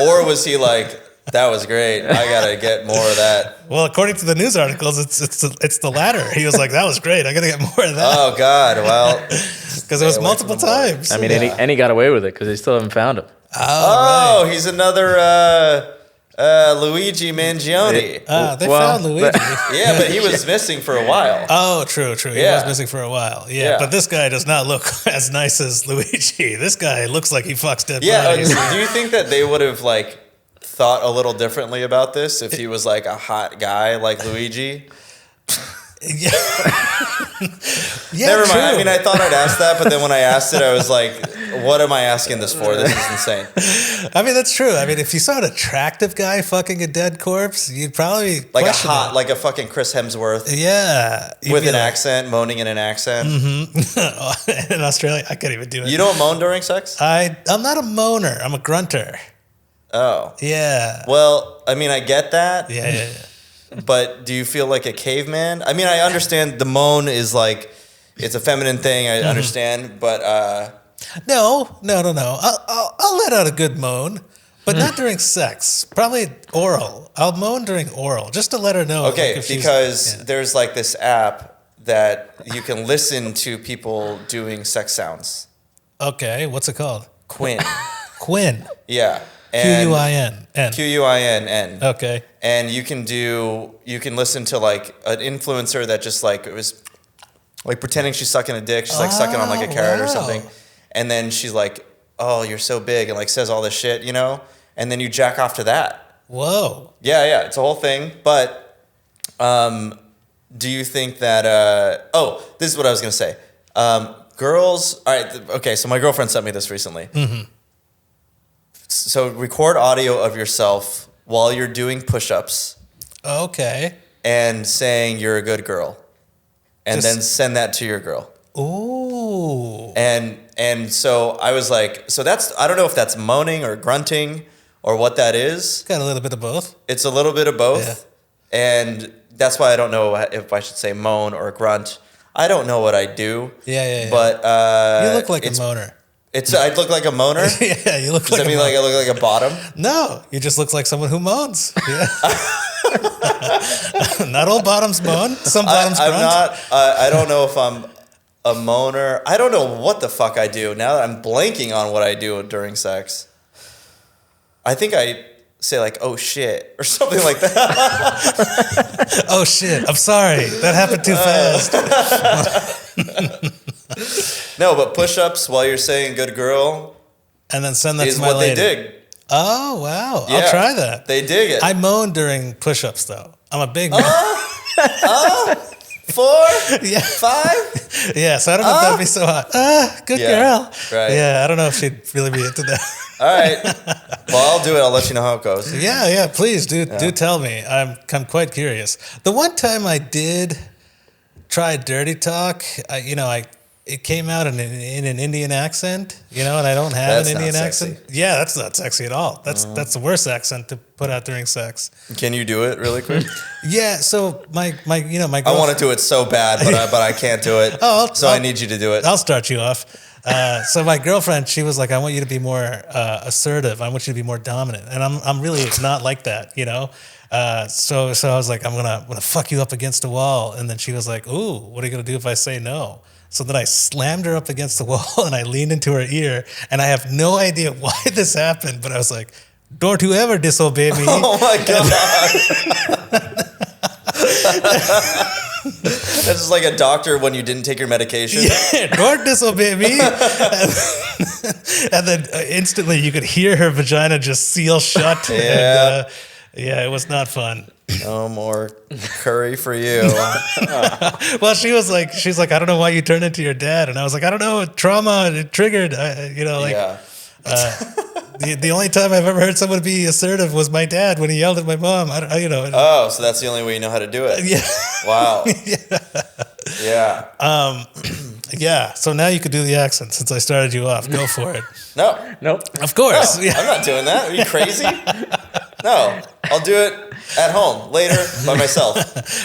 Or was he like, that was great, I gotta get more of that? Well, according to the news articles, it's the latter. He was like, that was great, I gotta get more of that. Oh God, well, because it was multiple times. I mean, and he got away with it because they still haven't found him. Right. He's another Luigi Mangione. They found Luigi. Yeah, but he was missing for a while. Oh, true. He was missing for a while. Yeah, but this guy does not look as nice as Luigi. This guy looks like he fucks dead bodies. Do you think that they would have like thought a little differently about this if he was like a hot guy like Luigi? Yeah. Never mind. True. I mean, I thought I'd ask that, but then when I asked it, I was like, what am I asking this for? This is insane. I mean, that's true. I mean, if you saw an attractive guy fucking a dead corpse, you'd probably like a fucking Chris Hemsworth. Yeah. With an accent, moaning in an accent. Mm-hmm. In Australia, I couldn't even do it. You don't moan during sex? I'm not a moaner. I'm a grunter. Oh. Yeah. Well, I mean, I get that. Yeah. But do you feel like a caveman? I mean, I understand the moan is like, it's a feminine thing. I understand, but no. I'll let out a good moan, but not during sex. Probably oral. I'll moan during oral just to let her know. Okay, because there's like this app that you can listen to people doing sex sounds. Okay, what's it called? Quinn. Yeah. Quinn. Quinn. Okay. And you can listen to like an influencer that just like, it was like pretending she's sucking a dick. She's like sucking on like a carrot or something. And then she's like, oh, you're so big, and like says all this shit, and then you jack off to that. Whoa. Yeah. It's a whole thing. But do you think that, this is what I was going to say. Girls, all right. Okay. So my girlfriend sent me this recently. Mm-hmm. So record audio of yourself while you're doing push-ups. Okay. And saying you're a good girl. And then send that to your girl. Ooh. And so I was like, I don't know if that's moaning or grunting or what that is. Got a little bit of both. It's a little bit of both. Yeah. And that's why I don't know if I should say moan or grunt. I don't know what I do. Yeah. But you look like a moaner. I look like a moaner? Yeah, you look Does that mean like I look like a bottom? No, you just look like someone who moans. Yeah. Not all bottoms moan. Some bottoms grunt. I don't know if I'm a moaner. I don't know what the fuck I do now that I'm blanking on what I do during sex. I think I say like, oh shit, or something like that. Oh shit, I'm sorry. That happened too fast. No, but push-ups while you're saying good girl. And then send that to my lady. Is what they dig. Oh, wow. Yeah, I'll try that. They dig it. I moan during push-ups, though. I'm a big 4, Yeah. 5. Yeah, so I don't know if that'd be so hot. Good girl. Right. Yeah, I don't know if she'd really be into that. All right. Well, I'll do it. I'll let you know how it goes. Yeah, please do tell me. I'm quite curious. The one time I did try dirty talk, it came out in an Indian accent, and I don't have That's an not Indian sexy. accent. Yeah, that's not sexy at all. That's the worst accent to put out during sex. Can you do it really quick? Yeah, so my I want to do it so bad, but I can't do it. I need you to do it. I'll start you off. So my girlfriend, she was like, "I want you to be more assertive. I want you to be more dominant." And I'm really not like that, So I was like, I'm gonna fuck you up against a wall. And then she was like, "Ooh, what are you gonna do if I say no?" So then I slammed her up against the wall and I leaned into her ear. And I have no idea why this happened, but I was like, "Don't you ever disobey me." Oh my God. This is like a doctor when you didn't take your medication. Yeah, don't disobey me. And then instantly you could hear her vagina just seal shut. Yeah. And, it was not fun. No more curry for you. Well, she's like, "I don't know why you turned into your dad." And I was like, "I don't know, trauma, it triggered." Yeah. The only time I've ever heard someone be assertive was my dad when he yelled at my mom. Oh, so that's the only way you know how to do it. Yeah. Wow. Yeah. Yeah. So now you could do the accent since I started you off. Go for it. No. Nope. Of course. No, Yeah. I'm not doing that. Are you crazy? No. I'll do it at home later by myself.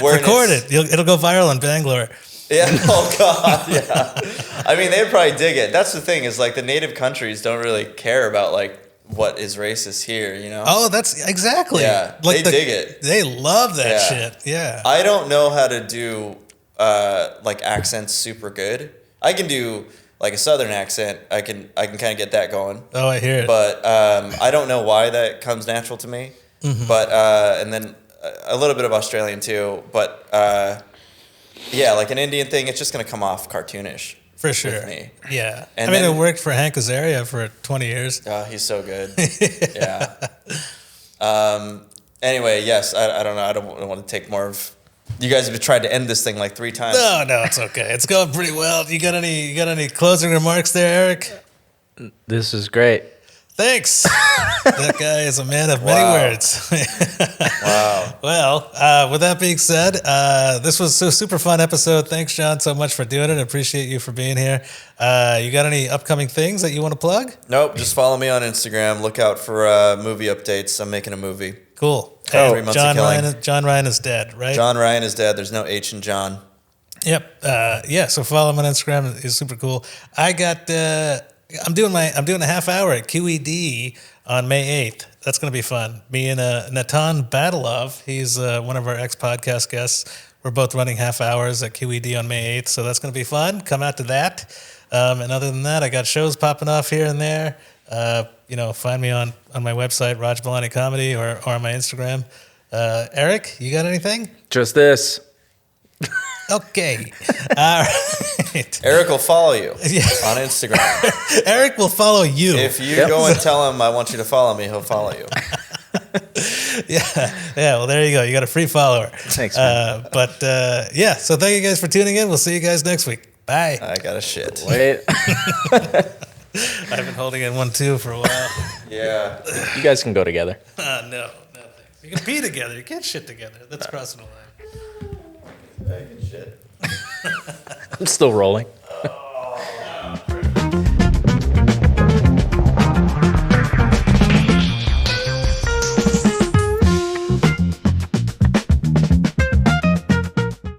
Record it. It'll go viral in Bangalore. Yeah. Oh God. Yeah. I mean, they'd probably dig it. That's the thing is like the native countries don't really care about like what is racist here, Oh, that's exactly. Yeah. Like they dig it. They love that Yeah. shit. Yeah. I don't know how to do like accents super good. I can do like a southern accent. I can kind of get that going. Oh, I hear it. But I don't know why that comes natural to me. Mm-hmm. But and then a little bit of Australian too. But yeah, like an Indian thing, it's just gonna come off cartoonish. For sure. With me. Yeah. And it worked for Hank Azaria for 20 years. Oh, he's so good. Yeah. Anyway, yes, I don't know. I don't want to take more of. You guys have tried to end this thing like 3 times. No, it's okay. It's going pretty well. You got any closing remarks there, Eric? This is great. Thanks. That guy is a man of many words. Wow. Well, with that being said, this was a super fun episode. Thanks, John, so much for doing it. I appreciate you for being here. You got any upcoming things that you want to plug? Nope. Just follow me on Instagram. Look out for movie updates. I'm making a movie. Cool. Oh, 3 months of killing. John Ryan is dead, right? John Ryan is dead. There's no H in John. Yep. So follow him on Instagram. It's super cool. I'm doing a half hour at QED on May 8th. That's going to be fun. Me and Natan Badalov, he's one of our ex-podcast guests. We're both running half hours at QED on May 8th, so that's going to be fun. Come out to that. And other than that, I got shows popping off here and there. Find me on my website, Raj Balani Comedy, or on my Instagram. Eric, you got anything? Just this. Okay. All right. Eric will follow you Yeah. on Instagram. Eric will follow you. If you go and tell him I want you to follow me, he'll follow you. Yeah. Well, there you go. You got a free follower. Thanks, man. So thank you guys for tuning in. We'll see you guys next week. Bye. I got a shit. Wait. I've been holding in one too for a while. Yeah. You guys can go together. No, thanks. You can pee together. You can't shit together. That's crossing the line. I can shit. I'm still rolling.